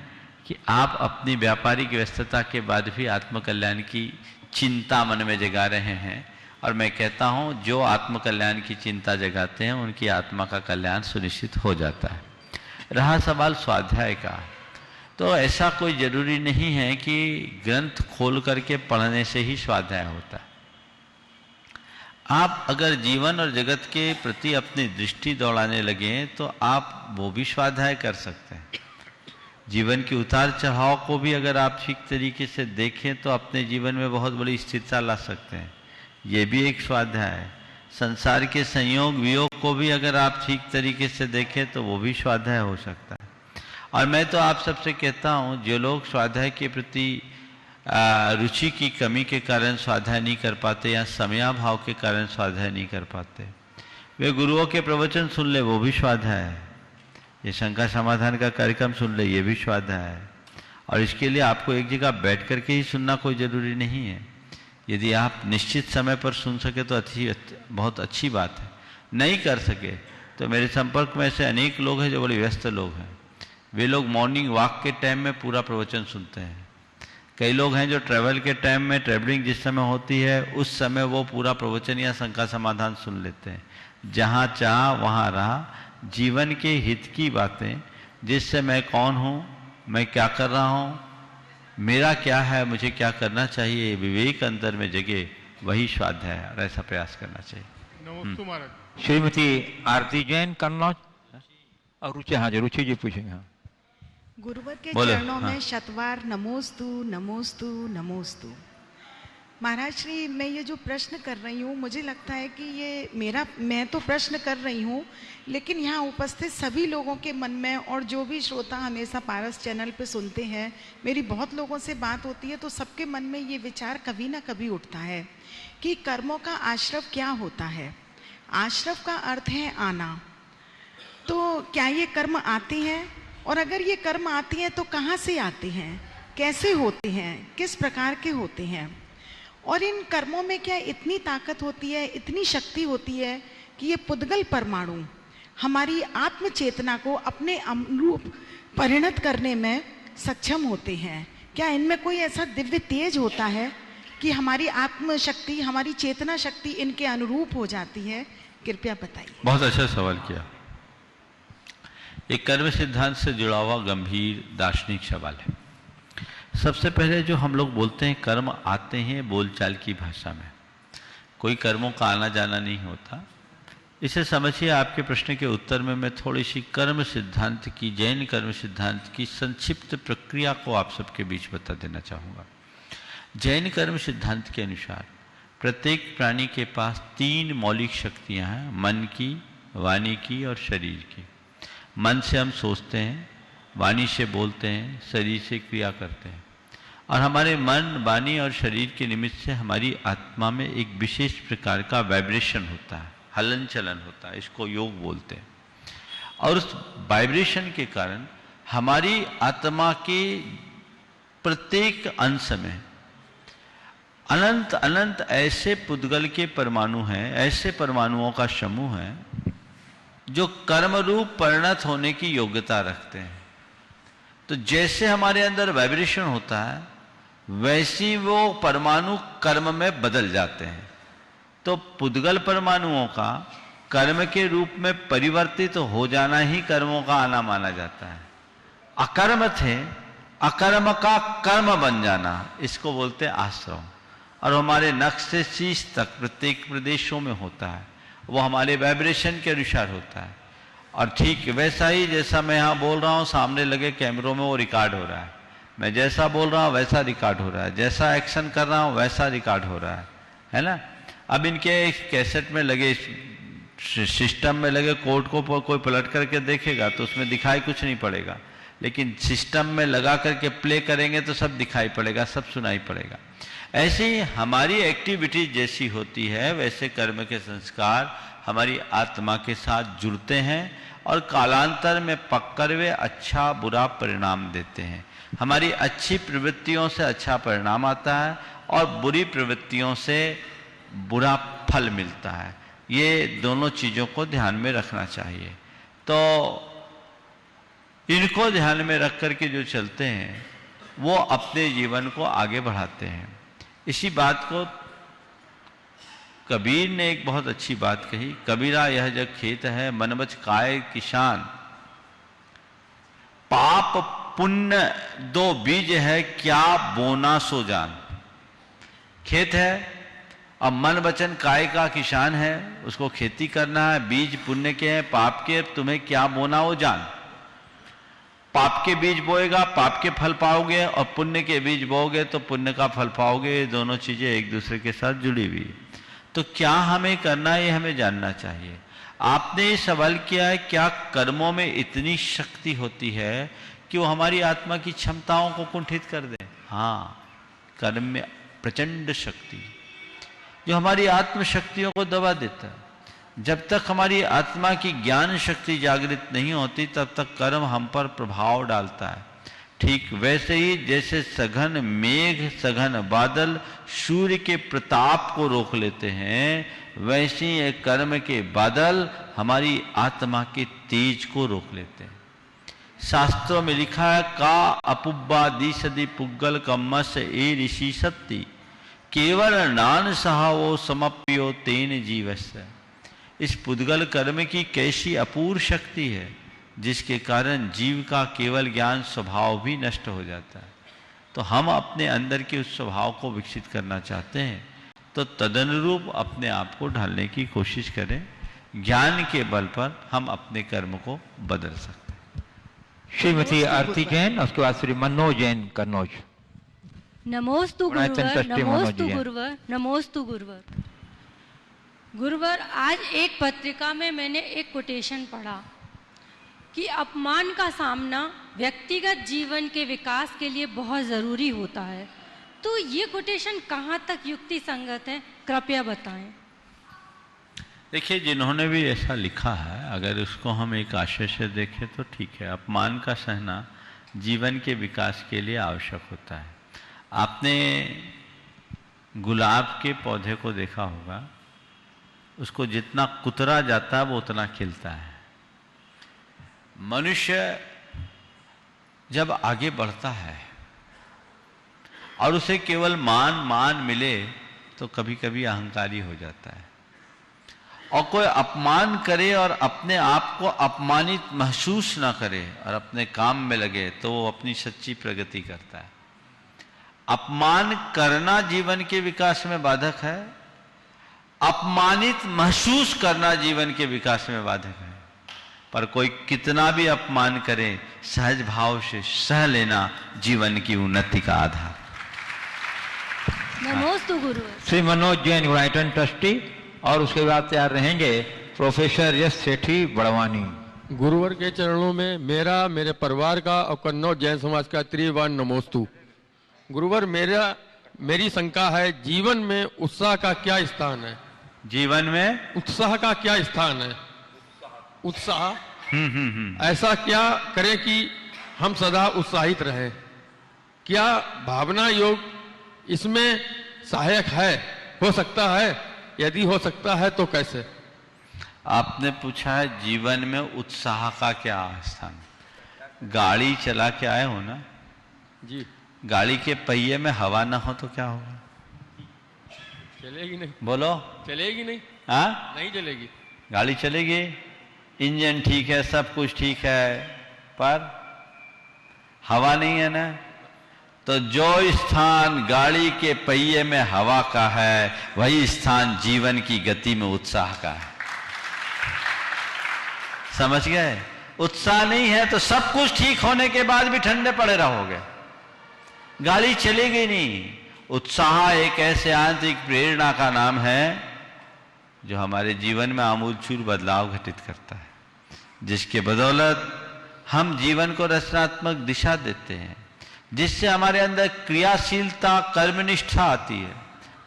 कि आप अपनी व्यापारिक व्यस्तता के बाद भी आत्म कल्याण की चिंता मन में जगा रहे हैं। और मैं कहता हूँ, जो आत्म कल्याण की चिंता जगाते हैं उनकी आत्मा का कल्याण सुनिश्चित हो जाता है। रहा सवाल स्वाध्याय का, तो ऐसा कोई जरूरी नहीं है कि ग्रंथ खोल करके पढ़ने से ही स्वाध्याय होता है। आप अगर जीवन और जगत के प्रति अपनी दृष्टि दौड़ाने लगे तो आप वो भी स्वाध्याय कर सकते हैं। जीवन के उतार चढ़ाव को भी अगर आप ठीक तरीके से देखें तो अपने जीवन में बहुत बड़ी स्थिरता ला सकते हैं, ये भी एक स्वाध्याय है। संसार के संयोग वियोग को भी अगर आप ठीक तरीके से देखें तो वो भी स्वाध्याय हो सकता है। और मैं तो आप सबसे कहता हूँ, जो लोग स्वाध्याय के प्रति रुचि की कमी के कारण स्वाध्याय नहीं कर पाते या समयाभाव के कारण स्वाध्याय नहीं कर पाते, वे गुरुओं के प्रवचन सुन ले, वो भी स्वाध्याय है। ये शंका समाधान का कार्यक्रम सुन ले, ये भी स्वाध्याय है। और इसके लिए आपको एक जगह बैठ करके ही सुनना कोई ज़रूरी नहीं है। यदि आप निश्चित समय पर सुन सके तो बहुत अच्छी बात है। नहीं कर सके तो मेरे संपर्क में ऐसे अनेक लोग हैं जो बड़े व्यस्त लोग हैं। वे लोग मॉर्निंग वॉक के टाइम में पूरा प्रवचन सुनते हैं। कई लोग हैं जो ट्रैवल के टाइम में, ट्रैवलिंग जिस समय होती है उस समय वो पूरा प्रवचन या शंका समाधान सुन लेते हैं। जहाँ चाह वहाँ रहा, जीवन के हित की बातें, जिससे मैं कौन हूँ, मैं क्या कर रहा हूँ, मेरा क्या है, मुझे क्या करना चाहिए, विवेक अंतर में जगे, वही स्वाध्याय है और ऐसा प्रयास करना चाहिए। नमस्ते महाराज। श्रीमती आरती जैन, कन्नौज। और रुचि, हाँ जी, रुचि जी पूछेंगे। हाँ, गुरुवर के बोलो। चरणों हाँ। में शतवार नमोस्तु नमोस्तु नमोस्तु। महाराज श्री, मैं ये जो प्रश्न कर रही हूँ, मुझे लगता है कि ये मैं तो प्रश्न कर रही हूँ, लेकिन यहाँ उपस्थित सभी लोगों के मन में, और जो भी श्रोता हमेशा पारस चैनल पे सुनते हैं, मेरी बहुत लोगों से बात होती है, तो सबके मन में ये विचार कभी ना कभी उठता है कि कर्मों का आश्रव क्या होता है। आश्रव का अर्थ है आना। तो क्या ये कर्म आते हैं, और अगर ये कर्म आती हैं तो कहाँ से आते हैं, कैसे होते हैं, किस प्रकार के होते हैं, और इन कर्मों में क्या इतनी ताकत होती है, इतनी शक्ति होती है कि ये पुद्गल परमाणु हमारी आत्म चेतना को अपने अनुरूप परिणत करने में सक्षम होते हैं। क्या इनमें कोई ऐसा दिव्य तेज होता है कि हमारी आत्म शक्ति, हमारी चेतना शक्ति इनके अनुरूप हो जाती है? कृपया बताइए। बहुत अच्छा सवाल किया। एक कर्म सिद्धांत से जुड़ा हुआ गंभीर दार्शनिक सवाल है। सबसे पहले जो हम लोग बोलते हैं कर्म आते हैं बोलचाल की भाषा में, कोई कर्मों का आना जाना नहीं होता। इसे समझिए, आपके प्रश्न के उत्तर में मैं थोड़ी सी कर्म सिद्धांत की, जैन कर्म सिद्धांत की संक्षिप्त प्रक्रिया को आप सबके बीच बता देना चाहूँगा। जैन कर्म सिद्धांत के अनुसार प्रत्येक प्राणी के पास 3 मौलिक शक्तियाँ हैं, मन की, वाणी की और शरीर की। मन से हम सोचते हैं, वाणी से बोलते हैं, शरीर से क्रिया करते हैं, और हमारे मन, वाणी और शरीर के निमित्त से हमारी आत्मा में एक विशेष प्रकार का वाइब्रेशन होता है, हलन चलन होता है, इसको योग बोलते हैं। और उस वाइब्रेशन के कारण हमारी आत्मा के प्रत्येक अंश में अनंत अनंत ऐसे पुद्गल के परमाणु हैं, ऐसे परमाणुओं का समूह है जो कर्म रूप परिणत होने की योग्यता रखते हैं। तो जैसे हमारे अंदर वाइब्रेशन होता है, वैसी वो परमाणु कर्म में बदल जाते हैं। तो पुद्गल परमाणुओं का कर्म के रूप में परिवर्तित हो जाना ही कर्मों का आना माना जाता है। अकर्म थे, अकर्म का कर्म बन जाना, इसको बोलते हैं आश्रम। और हमारे नख से शीश तक प्रत्येक प्रदेशों में होता है, वो हमारे वाइब्रेशन के अनुसार होता है। और ठीक वैसा ही जैसा मैं यहाँ बोल रहा हूँ, सामने लगे कैमरों में वो रिकॉर्ड हो रहा है, मैं जैसा बोल रहा हूँ वैसा रिकॉर्ड हो रहा है, जैसा एक्शन कर रहा हूँ वैसा रिकॉर्ड हो रहा है ना। अब इनके कैसेट में लगे, सिस्टम में लगे, कोड को कोई पलट करके देखेगा तो उसमें दिखाई कुछ नहीं पड़ेगा, लेकिन सिस्टम में लगा करके प्ले करेंगे तो सब दिखाई पड़ेगा, सब सुनाई पड़ेगा। ऐसे ही हमारी एक्टिविटी जैसी होती है वैसे कर्म के संस्कार हमारी आत्मा के साथ जुड़ते हैं और कालांतर में पककर वे अच्छा बुरा परिणाम देते हैं। हमारी अच्छी प्रवृत्तियों से अच्छा परिणाम आता है और बुरी प्रवृत्तियों से बुरा फल मिलता है। ये दोनों चीज़ों को ध्यान में रखना चाहिए। तो इनको ध्यान में रख करके जो चलते हैं वो अपने जीवन को आगे बढ़ाते हैं। इसी बात को कबीर ने एक बहुत अच्छी बात कही, कबीरा यह जग खेत है मन बच काय किसान, पाप पुण्य दो बीज है क्या बोना सो जान। खेत है अब मन वचन काय का किसान है, उसको खेती करना है, बीज पुण्य के हैं पाप के, तुम्हें क्या बोना वो जान। पाप के बीज बोएगा पाप के फल पाओगे और पुण्य के बीज बोओगे तो पुण्य का फल पाओगे। ये दोनों चीजें एक दूसरे के साथ जुड़ी हुई है। तो क्या हमें करना है ये हमें जानना चाहिए। आपने ये सवाल किया है क्या कर्मों में इतनी शक्ति होती है कि वो हमारी आत्मा की क्षमताओं को कुंठित कर दे। हाँ, कर्म में प्रचंड शक्ति जो हमारी आत्म शक्तियों को दबा देता है। जब तक हमारी आत्मा की ज्ञान शक्ति जागृत नहीं होती तब तक कर्म हम पर प्रभाव डालता है। ठीक वैसे ही जैसे सघन मेघ सघन बादल सूर्य के प्रताप को रोक लेते हैं, वैसे ही कर्म के बादल हमारी आत्मा के तेज को रोक लेते हैं। शास्त्रों में लिखा है का अपुब्बा दिशदि पुग्गल कम्मस ए ऋषि सत्ती केवल नान सहा वो समप्यो तेन जीवस्य। इस पुद्गल कर्म की कैसी अपूर्व शक्ति है जिसके कारण जीव का केवल ज्ञान स्वभाव भी नष्ट हो जाता है। तो हम अपने अंदर के उस स्वभाव को विकसित करना चाहते हैं तो तदनुरूप अपने आप को ढालने की कोशिश करें। ज्ञान के बल पर हम अपने कर्म को बदल सकते हैं। श्रीमती आरती जैन, उसके बाद श्री मनोज जैन कन्नौज। नमोस्तु गुरुवर, नमोस्तु गुरुवर, नमोस्तु गुरुवर। गुरुवर, आज एक पत्रिका में मैंने एक कोटेशन पढ़ा कि अपमान का सामना व्यक्तिगत जीवन के विकास के लिए बहुत ज़रूरी होता है। तो ये कोटेशन कहाँ तक युक्ति संगत है, कृपया बताएं। देखिए, जिन्होंने भी ऐसा लिखा है अगर उसको हम एक आशय से देखें तो ठीक है। अपमान का सहना जीवन के विकास के लिए आवश्यक होता है। आपने गुलाब के पौधे को देखा होगा, उसको जितना कुतरा जाता है वो उतना खिलता है। मनुष्य जब आगे बढ़ता है और उसे केवल मान मिले तो कभी कभी अहंकारी हो जाता है, और कोई अपमान करे और अपने आप को अपमानित महसूस ना करे और अपने काम में लगे तो वो अपनी सच्ची प्रगति करता है। अपमान करना जीवन के विकास में बाधक है, अपमानित महसूस करना जीवन के विकास में बाधक है। पर कोई कितना भी अपमान करे सहज भाव से सह लेना जीवन की उन्नति का आधार। नमोस्तु गुरु। श्री मनोज जैन यूनाइटेड ट्रस्टी, और उसके बाद तैयार रहेंगे प्रोफेसर यश सेठी बड़वानी। गुरुवर के चरणों में मेरा, मेरे परिवार का और कन्नौज जैन समाज का त्रिवान नमोस्तु। गुरुवर, मेरी शंका है, जीवन में उत्साह का क्या स्थान है? जीवन में उत्साह का क्या स्थान है? उत्साह ऐसा क्या करें कि हम सदा उत्साहित रहें? क्या भावना योग इसमें सहायक है, हो सकता है? यदि हो सकता है तो कैसे? आपने पूछा है जीवन में उत्साह का क्या स्थान। गाड़ी चला के आए हो ना जी, गाड़ी के पहिए में हवा ना हो तो क्या होगा? चलेगी नहीं। बोलो, चलेगी नहीं। हाँ, नहीं चलेगी। गाड़ी चलेगी, इंजन ठीक है, सब कुछ ठीक है, पर हवा नहीं है ना। तो जो स्थान गाड़ी के पहिए में हवा का है, वही स्थान जीवन की गति में उत्साह का है। समझ गए? उत्साह नहीं है तो सब कुछ ठीक होने के बाद भी ठंडे पड़े रहोगे, गाड़ी चलेगी नहीं। उत्साह एक ऐसे आंतरिक प्रेरणा का नाम है जो हमारे जीवन में आमूलचूल बदलाव घटित करता है, जिसके बदौलत हम जीवन को रचनात्मक दिशा देते हैं, जिससे हमारे अंदर क्रियाशीलता, कर्मनिष्ठा आती है,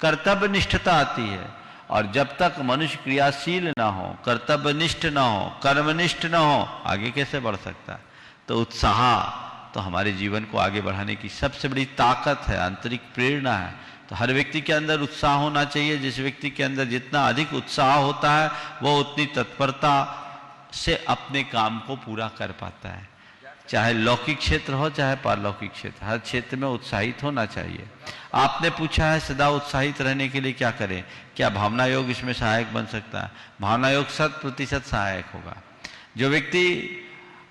कर्तव्यनिष्ठता आती है। और जब तक मनुष्य क्रियाशील ना हो, कर्तव्यनिष्ठ ना हो, कर्मनिष्ठ ना हो, आगे कैसे बढ़ सकता है? तो उत्साह तो हमारे जीवन को आगे बढ़ाने की सबसे बड़ी ताकत है, आंतरिक प्रेरणा है। तो हर व्यक्ति के अंदर उत्साह होना चाहिए। जिस व्यक्ति के अंदर जितना अधिक उत्साह होता है, वो उतनी तत्परता से अपने काम को पूरा कर पाता है। चाहे लौकिक क्षेत्र हो, चाहे पारलौकिक क्षेत्र, हर क्षेत्र में उत्साहित होना चाहिए। आपने पूछा है सदा उत्साहित रहने के लिए क्या करें? क्या भावना योग इसमें सहायक बन सकता है? भावना योग 100% सहायक होगा। जो व्यक्ति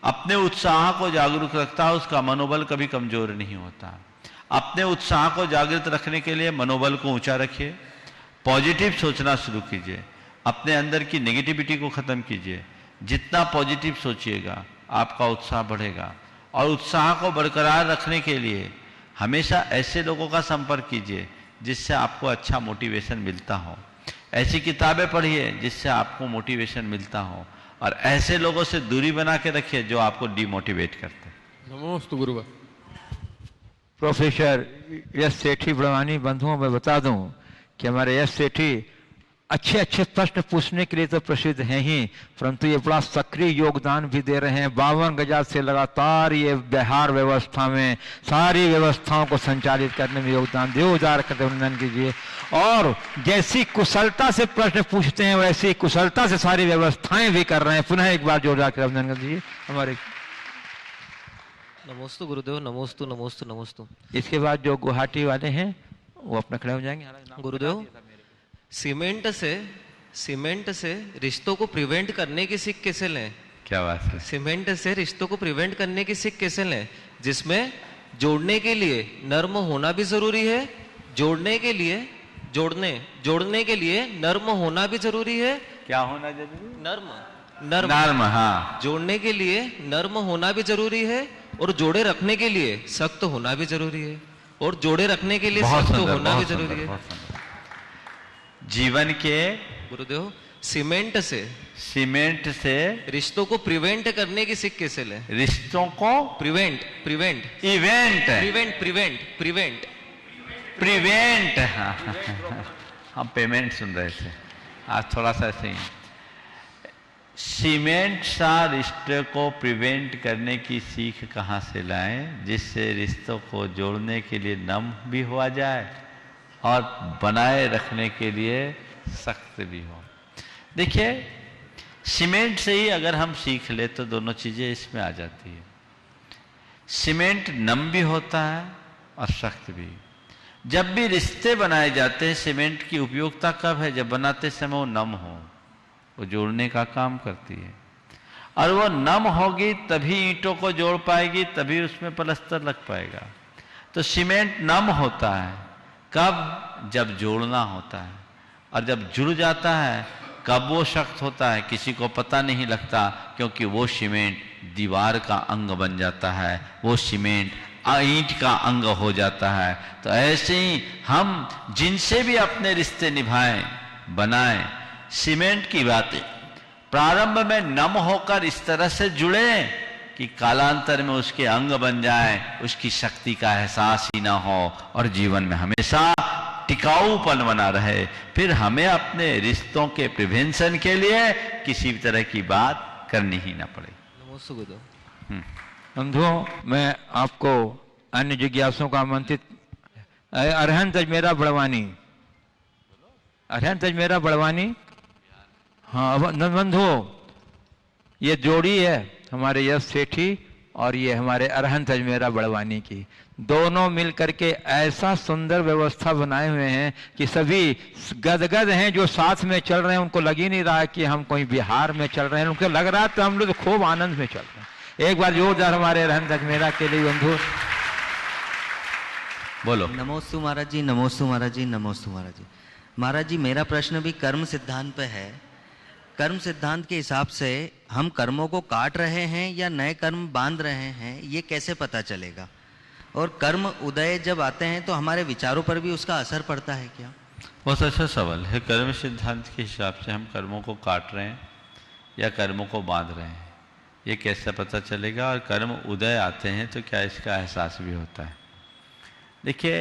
अपने उत्साह को जागरूक रखता है, उसका मनोबल कभी कमजोर नहीं होता। अपने उत्साह को जागृत रखने के लिए मनोबल को ऊंचा रखिए, पॉजिटिव सोचना शुरू कीजिए, अपने अंदर की नेगेटिविटी को खत्म कीजिए। जितना पॉजिटिव सोचिएगा, आपका उत्साह बढ़ेगा। और उत्साह को बरकरार रखने के लिए हमेशा ऐसे लोगों का संपर्क कीजिए जिससे आपको अच्छा मोटिवेशन मिलता हो। ऐसी किताबें पढ़िए जिससे आपको मोटिवेशन मिलता हो, और ऐसे लोगों से दूरी बना के रखिए जो आपको डिमोटिवेट करते हैं। नमोस्तु गुरुवर। प्रोफेसर यश सेठी बड़वानी बंधुओं में बता दूं कि हमारे यश सेठी अच्छे अच्छे प्रश्न पूछने के लिए तो प्रसिद्ध हैं ही, परंतु ये बड़ा सक्रिय योगदान भी दे रहे हैं। 52 गजा से लगातार ये बिहार व्यवस्था में सारी व्यवस्थाओं को संचालित करने में योगदान दे, उदार करते अभिनंदन कीजिए। और जैसी कुशलता से प्रश्न पूछते हैं, वैसी कुशलता से सारी व्यवस्थाएं भी कर रहे हैं। पुनः एक बार जोरदार कर अभिनंदन कीजिए हमारे। नमोस्तु गुरुदेव, नमोस्तु नमोस्तु नमोस्तु। इसके बाद जो गुवाहाटी वाले हैं वो अपना खड़े हो जाएंगे। गुरुदेव, सीमेंट से रिश्तों को प्रिवेंट करने की सीख कैसे लें? क्या बात है? सीमेंट से रिश्तों को प्रिवेंट करने की सीख कैसे लें, जिसमें जोड़ने के लिए नर्म होना भी जरूरी है, जोड़ने के लिए नर्म होना भी जरूरी है। क्या होना जरूरी? नर्म, हाँ। जोड़ने के लिए नर्म होना भी जरूरी है, और जोड़े रखने के लिए सख्त होना भी जरूरी है, और जोड़े रखने के लिए सख्त होना भी जरूरी है। जीवन के गुरुदेव, सीमेंट से रिश्तों को प्रिवेंट करने की सीख कैसे लें? रिश्तों को प्रिवेंट हाँ। हम पेमेंट सुन रहे थे आज, थोड़ा सा ऐसे ही। सीमेंट सा रिश्ते को प्रिवेंट करने की सीख कहाँ से लाएं, जिससे रिश्तों को जोड़ने के लिए नम भी हुआ जाए और बनाए रखने के लिए सख्त भी हो। देखिए, सीमेंट से ही अगर हम सीख ले तो दोनों चीजें इसमें आ जाती है। सीमेंट नम भी होता है और सख्त भी। जब भी रिश्ते बनाए जाते हैं, सीमेंट की उपयोगिता कब है? जब बनाते समय वो नम हो, वो जोड़ने का काम करती है। और वो नम होगी तभी ईंटों को जोड़ पाएगी, तभी उसमें प्लास्टर लग पाएगा। तो सीमेंट नम होता है कब? जब जोड़ना होता है। और जब जुड़ जाता है कब वो सख्त होता है? किसी को पता नहीं लगता, क्योंकि वो सीमेंट दीवार का अंग बन जाता है, वो सीमेंट ईंट का अंग हो जाता है। तो ऐसे ही हम जिनसे भी अपने रिश्ते निभाएं, बनाएं, सीमेंट की बातें प्रारंभ में नम होकर इस तरह से जुड़े कि कालांतर में उसके अंग बन जाए, उसकी शक्ति का एहसास ही ना हो, और जीवन में हमेशा टिकाऊपन बना रहे। फिर हमें अपने रिश्तों के प्रिवेंशन के लिए किसी भी तरह की बात करनी ही ना पड़े। बंधुओं, मैं आपको अन्य जिज्ञासुओं का आमंत्रित अरहंत अजमेरा बड़वानी, हाँ बंधुओं, ये जोड़ी है हमारे यश सेठी और ये हमारे अरहंत अजमेरा बड़वानी की। दोनों मिल करके ऐसा सुंदर व्यवस्था बनाए हुए हैं कि सभी गदगद हैं। जो साथ में चल रहे हैं उनको लग ही नहीं रहा है कि हम कोई बिहार में चल रहे हैं, उनको लग रहा है तो हम लोग खूब आनंद में चल रहे हैं। एक बार जोरदार हमारे अरहंत अजमेरा के लिए बंधु। बोलो। नमोस्तु महाराज जी, नमोस्तु महाराज जी, नमोस्तु महाराज जी। महाराज जी, मेरा प्रश्न भी कर्म सिद्धांत पे है। कर्म सिद्धांत के हिसाब से हम कर्मों को काट रहे हैं या नए कर्म बांध रहे हैं, ये कैसे पता चलेगा? और कर्म उदय जब आते हैं तो हमारे विचारों पर भी उसका असर पड़ता है क्या? बहुत अच्छा सवाल है। कर्म सिद्धांत के हिसाब से हम कर्मों को काट रहे हैं या कर्मों को बांध रहे हैं, ये कैसे पता चलेगा? और कर्म उदय आते हैं तो क्या इसका एहसास भी होता है? देखिए,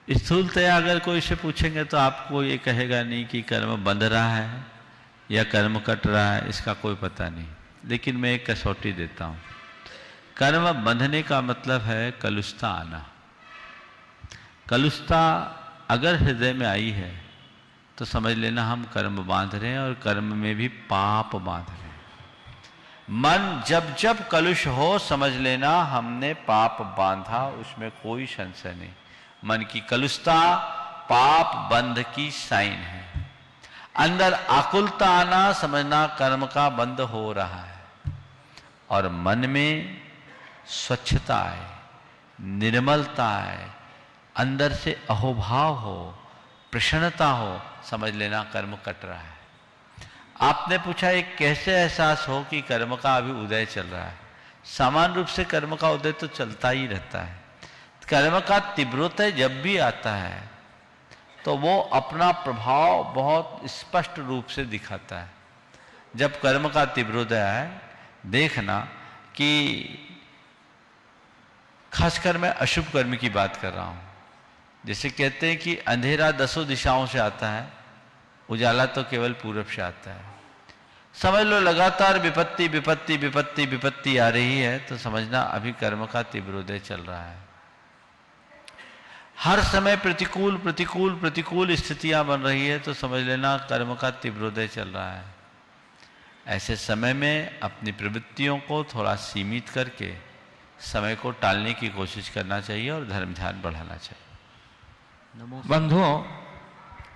स्थूलतया अगर कोई से पूछेंगे तो आपको ये कहेगा नहीं कि कर्म बंध रहा है या कर्म कट रहा है, इसका कोई पता नहीं। लेकिन मैं एक कसौटी देता हूँ। कर्म बंधने का मतलब है कलुषता आना। कलुषता अगर हृदय में आई है तो समझ लेना हम कर्म बांध रहे हैं, और कर्म में भी पाप बांध रहे हैं। मन जब जब कलुष हो समझ लेना हमने पाप बांधा, उसमें कोई संशय नहीं। मन की कलुषता पाप बंध की साइन है। अंदर आकुलता आना समझना कर्म का बंध हो रहा है। और मन में स्वच्छता है, निर्मलता है, अंदर से अहोभाव हो, प्रसन्नता हो, समझ लेना कर्म कट रहा है। आपने पूछा एक कैसे एहसास हो कि कर्म का अभी उदय चल रहा है? सामान्य रूप से कर्म का उदय तो चलता ही रहता है। कर्म का तीव्रोदय जब भी आता है तो वो अपना प्रभाव बहुत स्पष्ट रूप से दिखाता है। जब कर्म का तीव्रोदय आए, देखना कि खासकर मैं अशुभ कर्म की बात कर रहा हूं। जैसे कहते हैं कि अंधेरा 10 दिशाओं से आता है, उजाला तो केवल पूरब से आता है। समझ लो लगातार विपत्ति विपत्ति विपत्ति विपत्ति आ रही है तो समझना अभी कर्म का तीव्रोदय चल रहा है। हर समय प्रतिकूल प्रतिकूल प्रतिकूल स्थितियां बन रही है तो समझ लेना कर्म का तीव्रोदय चल रहा है। ऐसे समय में अपनी प्रवृत्तियों को थोड़ा सीमित करके समय को टालने की कोशिश करना चाहिए और धर्म ध्यान बढ़ाना चाहिए। बंधुओं,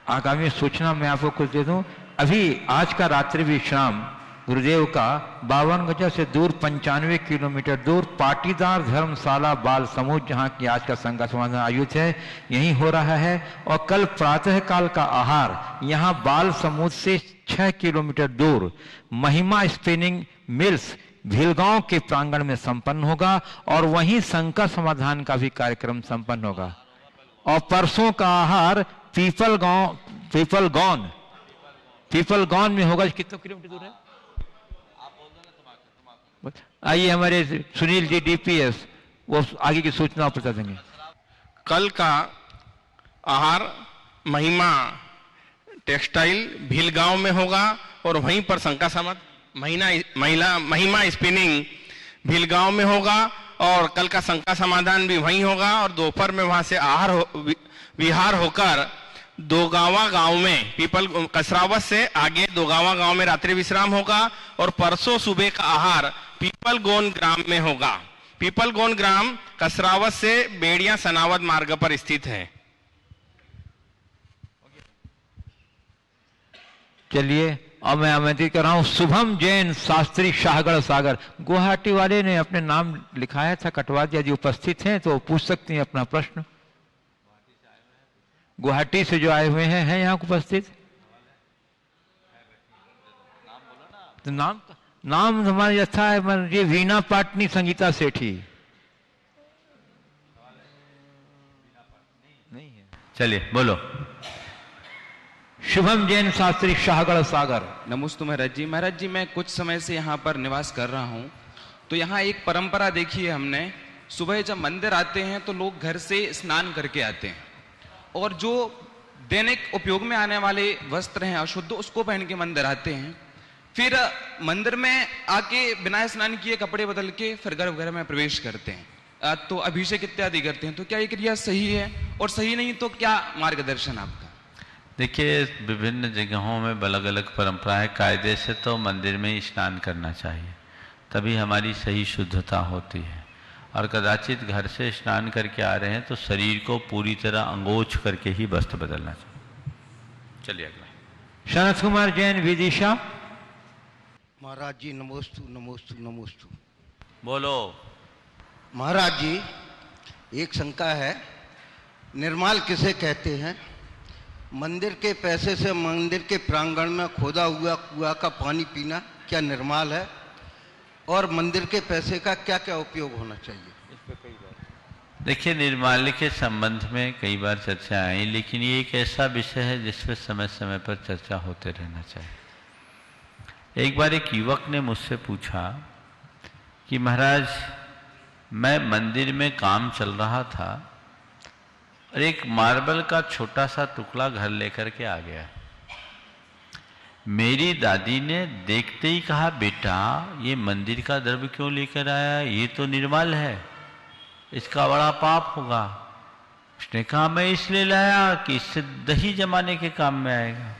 आगामी सूचना मैं आपको कुछ दे दूं। अभी आज का रात्रि विश्राम गुरुदेव का 52 गजों से दूर 95 किलोमीटर दूर पाटीदार धर्मशाला बाल समूह, जहां की आज का संघ समाधान आयोजित है, यही हो रहा है। और कल प्रातः काल का आहार यहां बाल समूह से 6 किलोमीटर दूर महिमा स्पिनिंग मिल्स भीलगांव के प्रांगण में संपन्न होगा। और वहीं संघ समाधान का भी कार्यक्रम संपन्न होगा। और परसों का आहार पीपलगॉन में होगा। कितने किलोमीटर दूर है? आइए हमारे सुनील जी डीपीएस वो आगे की सूचना बता देंगे। कल का आहार महिमा टेक्सटाइल भीलगांव में होगा और वहीं पर शंका समत महिमा स्पिनिंग भीलगांव में होगा। और कल का शंका समाधान भी वहीं होगा। और दोपहर में वहां से आहार विहार होकर दोगावा गांव में पीपल कसरावत से आगे दोगावा गांव में रात्रि विश्राम होगा। और परसों सुबह का आहार पीपल गोन ग्राम में होगा। पीपल गोन ग्राम कसरावत से बेड़िया सनावद मार्ग पर स्थित है। चलिए अब मैं आमंत्रित कर रहा हूं शुभम जैन शास्त्री शाहगढ़ सागर। गुवाहाटी वाले ने अपने नाम लिखाया था, कटवा दिया। यदि उपस्थित हैं तो पूछ सकती हैं अपना प्रश्न। गुवाहाटी से जो आए हुए हैं यहाँ उपस्थित? तो नाम हमारे अच्छा है, ये वीणा पाटनी संगीता सेठी नहीं है। चलिए बोलो। शुभम जैन शास्त्री शाहगढ़ सागर। नमस्ते महाराज जी। महाराज जी, मैं कुछ समय से यहाँ पर निवास कर रहा हूँ। तो यहाँ एक परंपरा देखी है हमने, सुबह जब मंदिर आते हैं तो लोग घर से स्नान करके आते हैं और जो दैनिक उपयोग में आने वाले वस्त्र हैं अशुद्ध, उसको पहन के मंदिर आते हैं। फिर मंदिर में आके बिना स्नान किए कपड़े बदल के फिर गर्भगृह में प्रवेश करते हैं, तो अभिषेक इत्यादि करते हैं। तो क्या ये क्रिया सही है? और सही नहीं तो क्या मार्गदर्शन आपका? देखिए, विभिन्न जगहों में अलग अलग परंपरा है। कायदे से तो मंदिर में ही स्नान करना चाहिए, तभी हमारी सही शुद्धता होती है। और कदाचित घर से स्नान करके आ रहे हैं तो शरीर को पूरी तरह अंगोछ करके ही वस्त्र बदलना चाहिए। चलिए अगला। शरद कुमार जैन विदिशा। महाराज जी नमोस्तु नमोस्तु नमोस्तु। बोलो। महाराज जी, एक शंका है। निर्माल किसे कहते हैं? मंदिर के पैसे से मंदिर के प्रांगण में खोदा हुआ कुआं का पानी पीना क्या निर्माल है? और मंदिर के पैसे का क्या क्या उपयोग होना चाहिए? देखिए, निर्माल्य के संबंध में कई बार चर्चा आई, लेकिन ये एक ऐसा विषय है जिस पर समय समय पर चर्चा होते रहना चाहिए। एक बार एक युवक ने मुझसे पूछा कि महाराज, मैं मंदिर में काम चल रहा था और एक मार्बल का छोटा सा टुकड़ा घर लेकर के आ गया। मेरी दादी ने देखते ही कहा, बेटा ये मंदिर का द्रव्य क्यों लेकर आया? ये तो निर्मल है, इसका बड़ा पाप होगा। उसने कहा, मैं इसलिए लाया कि इससे दही जमाने के काम में आएगा।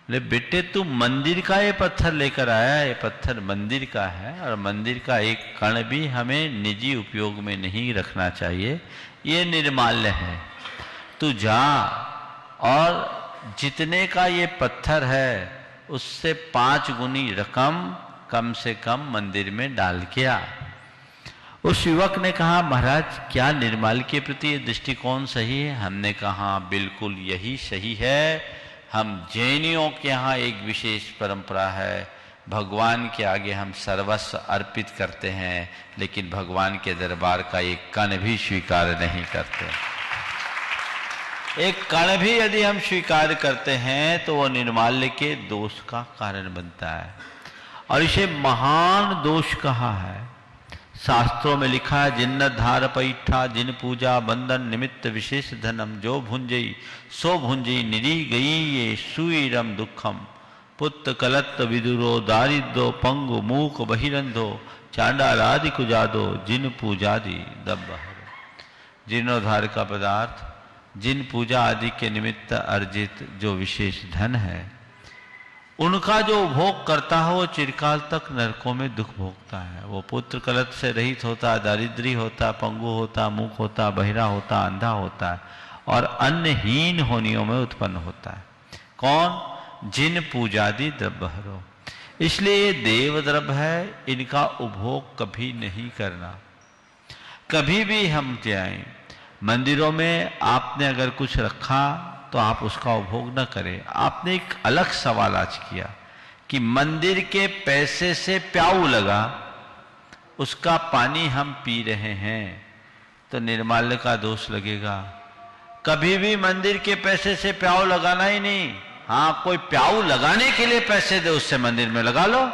ले बेटे, तू मंदिर का ये पत्थर लेकर आया, ये पत्थर मंदिर का है और मंदिर का एक कण भी हमें निजी उपयोग में नहीं रखना चाहिए, ये निर्माल्य है। तू जा और जितने का ये पत्थर है उससे 5 गुनी रकम कम से कम मंदिर में डाल के आ। उस युवक ने कहा, महाराज क्या निर्माल्य के प्रति ये दृष्टिकोण सही है? हमने कहा, बिल्कुल यही सही है। हम जैनियों के यहाँ एक विशेष परंपरा है, भगवान के आगे हम सर्वस्व अर्पित करते हैं, लेकिन भगवान के दरबार का एक कण भी स्वीकार नहीं करते। एक कण भी यदि हम स्वीकार करते हैं तो वो निर्माल्य के दोष का कारण बनता है और इसे महान दोष कहा है। शास्त्रों में लिखा है, जिन्न धार पैठा जिन पूजा बंधन निमित्त विशेष धनम, जो भुंजई सो भुंजई निरी गई ये सुईरम दुखम, पुत्र कलत्त विदुरो दारिद्रो पंगु मूक बहिरंधो चांडालादि कुजादो जिन पूजादि दब्बहरो। जीर्णोद्धार का पदार्थ जिन पूजा आदि के निमित्त अर्जित जो विशेष धन है, उनका जो उपभोग करता है वो चिरकाल तक नरकों में दुख भोगता है। वो पुत्र कलत से रहित होता, दारिद्री होता, पंगु होता, मूक होता, बहिरा होता, अंधा होता है और अन्नहीन होनियों में उत्पन्न होता है। कौन? जिन पूजादि द्रव्यहरो। इसलिए ये देव द्रव्य है, इनका उपभोग कभी नहीं करना। कभी भी हम जाएं मंदिरों में, आपने अगर कुछ रखा तो आप उसका उपभोग न करें। आपने एक अलग सवाल आज किया कि मंदिर के पैसे से प्याऊ लगा, उसका पानी हम पी रहे हैं तो निर्माल्य का दोष लगेगा। कभी भी मंदिर के पैसे से प्याऊ लगाना ही नहीं। हाँ, कोई प्याऊ लगाने के लिए पैसे दे, उससे मंदिर में लगा लो।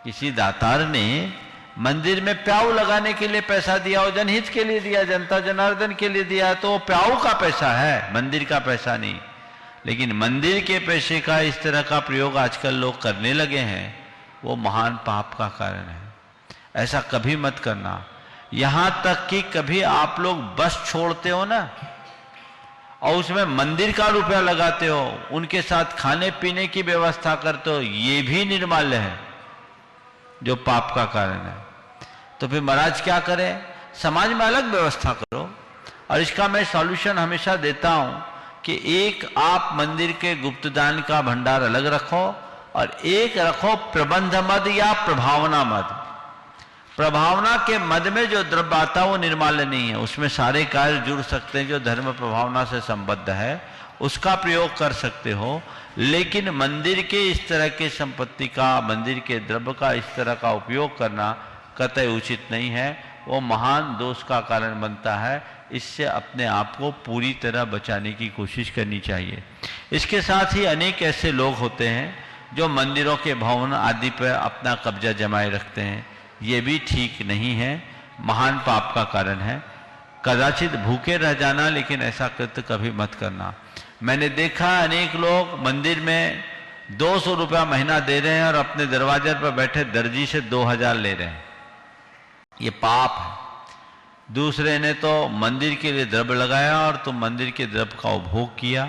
किसी दातार ने मंदिर में प्याऊ लगाने के लिए पैसा दिया और जनहित के लिए दिया, जनता जनार्दन के लिए दिया, तो वो प्याऊ का पैसा है, मंदिर का पैसा नहीं। लेकिन मंदिर के पैसे का इस तरह का प्रयोग आजकल लोग करने लगे हैं, वो महान पाप का कारण है। ऐसा कभी मत करना। यहां तक कि कभी आप लोग बस छोड़ते हो ना और उसमें मंदिर का रुपया लगाते हो, उनके साथ खाने पीने की व्यवस्था करते हो, ये भी निर्माल्य है जो पाप का कारण है। तो फिर महाराज क्या करें? समाज में अलग व्यवस्था करो। और इसका मैं सॉल्यूशन हमेशा देता हूं कि एक आप मंदिर के गुप्तदान का भंडार अलग रखो और एक रखो प्रबंध मद या प्रभावना मद। प्रभावना के मद में जो द्रव्य आता है वो निर्माल्य नहीं है, उसमें सारे कार्य जुड़ सकते हैं जो धर्म प्रभावना से संबद्ध है, उसका प्रयोग कर सकते हो। लेकिन मंदिर के इस तरह के संपत्ति का, मंदिर के द्रव्य का इस तरह का उपयोग करना कतई उचित नहीं है, वो महान दोष का कारण बनता है। इससे अपने आप को पूरी तरह बचाने की कोशिश करनी चाहिए। इसके साथ ही अनेक ऐसे लोग होते हैं जो मंदिरों के भवन आदि पर अपना कब्जा जमाए रखते हैं, ये भी ठीक नहीं है, महान पाप का कारण है। कदाचित भूखे रह जाना, लेकिन ऐसा कृत्य कभी मत करना। मैंने देखा अनेक लोग मंदिर में 200 रुपया महीना दे रहे हैं और अपने दरवाजे पर बैठे दर्जी से 2000 ले रहे हैं, ये पाप है। दूसरे ने तो मंदिर के लिए द्रव्य लगाया और तुम मंदिर के द्रव्य का उपभोग किया,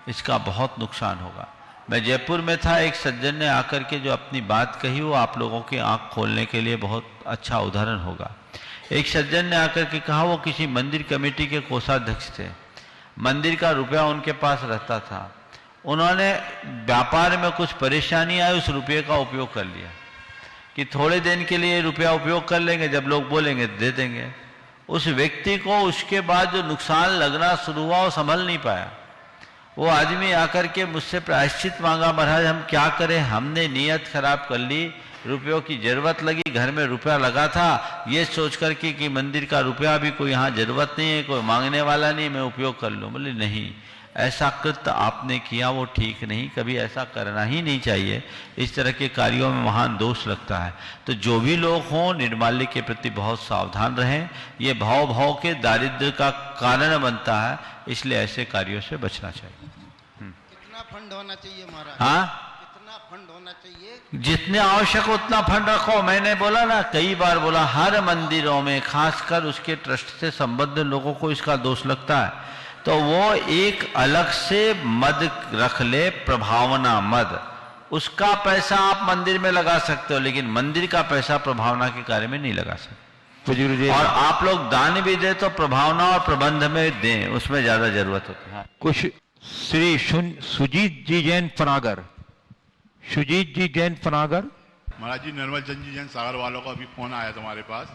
इसका बहुत नुकसान होगा। मैं जयपुर में था, एक सज्जन ने आकर के जो अपनी बात कही वो आप लोगों की आंख खोलने के लिए बहुत अच्छा उदाहरण होगा। एक सज्जन ने आकर के कहा, वो किसी मंदिर कमेटी के कोषाध्यक्ष थे, मंदिर का रुपया उनके पास रहता था, उन्होंने व्यापार में कुछ परेशानी आई, उस रुपये का उपयोग कर लिया कि थोड़े दिन के लिए रुपया उपयोग कर लेंगे, जब लोग बोलेंगे दे देंगे। उस व्यक्ति को उसके बाद जो नुकसान लगना शुरू हुआ वो संभल नहीं पाया। वो आदमी आकर के मुझसे प्रायश्चित मांगा, महाराज हम क्या करें, हमने नीयत खराब कर ली, रुपयों की जरूरत लगी, घर में रुपया लगा था, ये सोच करके कि मंदिर का रुपया भी कोई यहाँ जरूरत नहीं है, कोई मांगने वाला नहीं, मैं उपयोग कर लूँ। बोले नहीं, ऐसा कृत्य आपने किया वो ठीक नहीं, कभी ऐसा करना ही नहीं चाहिए। इस तरह के कार्यों में महान दोष लगता है। तो जो भी लोग हों निर्माल्य के प्रति बहुत सावधान रहें। ये भाव भाव के दारिद्र्य का कारण बनता है, इसलिए ऐसे कार्यों से बचना चाहिए। कितना फंड होना चाहिए महाराज? हाँ, कितना फंड होना चाहिए? जितने आवश्यक उतना फंड रखो। मैंने बोला ना, कई बार बोला, हर मंदिरों में खासकर उसके ट्रस्ट से संबद्ध लोगों को इसका दोष लगता है। तो वो एक अलग से मद रख ले, प्रभावना मद, उसका पैसा आप मंदिर में लगा सकते हो, लेकिन मंदिर का पैसा प्रभावना के कार्य में नहीं लगा सकते। और आप लोग दान भी दे तो प्रभावना और प्रबंध में दें, उसमें ज्यादा जरूरत होती है। कुछ श्री सुजीत जी जैन पनागर, सुजीत जी जैन पनागर। महाराज जी, निर्मल चंद जी जैन सागर वालों का अभी फोन आया तुम्हारे पास।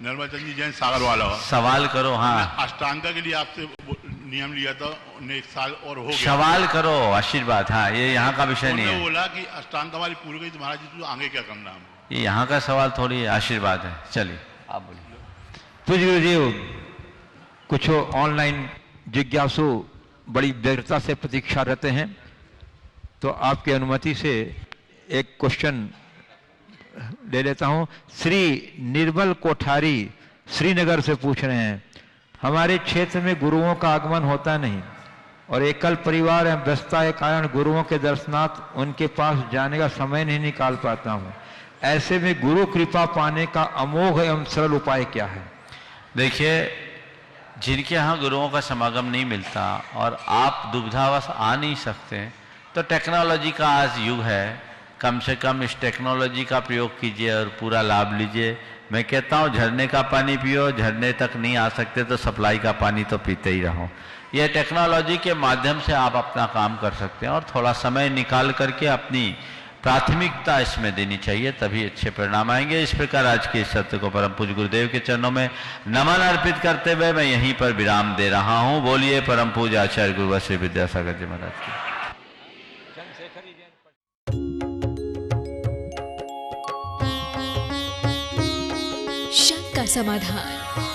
निर्मल चंद जी जैन सागर वाला सवाल करो। हाँ, अष्टांगा के लिए आपसे नियम लिया था, उन्हें 1 साल और हो गया। सवाल करो, आशीर्वाद। हाँ, ये यहाँ का विषय नहीं है। बोला कि अष्टांग हमारी पूरी गई तो महाराज जी तो आगे क्या करना है? ये यहाँ का सवाल थोड़ी आशीर्वाद है। चलिए आप बोलिए। पूज्य गुरुदेव, कुछ ऑनलाइन जिज्ञासु बड़ी व्यग्रता से प्रतीक्षारत हैं, तो आपकी अनुमति से एक क्वेश्चन ले लेता हूं। श्री निर्मल कोठारी श्रीनगर से पूछ रहे हैं, हमारे क्षेत्र में गुरुओं का आगमन होता नहीं और एकल परिवार एवं व्यस्तता के कारण गुरुओं के दर्शनार्थ उनके पास जाने का समय नहीं निकाल पाता हूं। ऐसे में गुरु कृपा पाने का अमोघ एवं सरल उपाय क्या है? देखिए, जिनके यहाँ गुरुओं का समागम नहीं मिलता और आप दुविधावश आ नहीं सकते, तो टेक्नोलॉजी का आज युग है, कम से कम इस टेक्नोलॉजी का प्रयोग कीजिए और पूरा लाभ लीजिए। मैं कहता हूँ झरने का पानी पियो, झरने तक नहीं आ सकते तो सप्लाई का पानी तो पीते ही रहो। यह टेक्नोलॉजी के माध्यम से आप अपना काम कर सकते हैं और थोड़ा समय निकाल करके अपनी प्राथमिकता इसमें देनी चाहिए, तभी अच्छे परिणाम आएंगे। इस प्रकार आज के इस सत्य को परम पूज्य गुरुदेव के चरणों में नमन अर्पित करते हुए मैं यहीं पर विराम दे रहा हूँ। बोलिए परम पूज्य आचार्य गुरुवर श्री विद्यासागर जी महाराज की। शक का समाधान।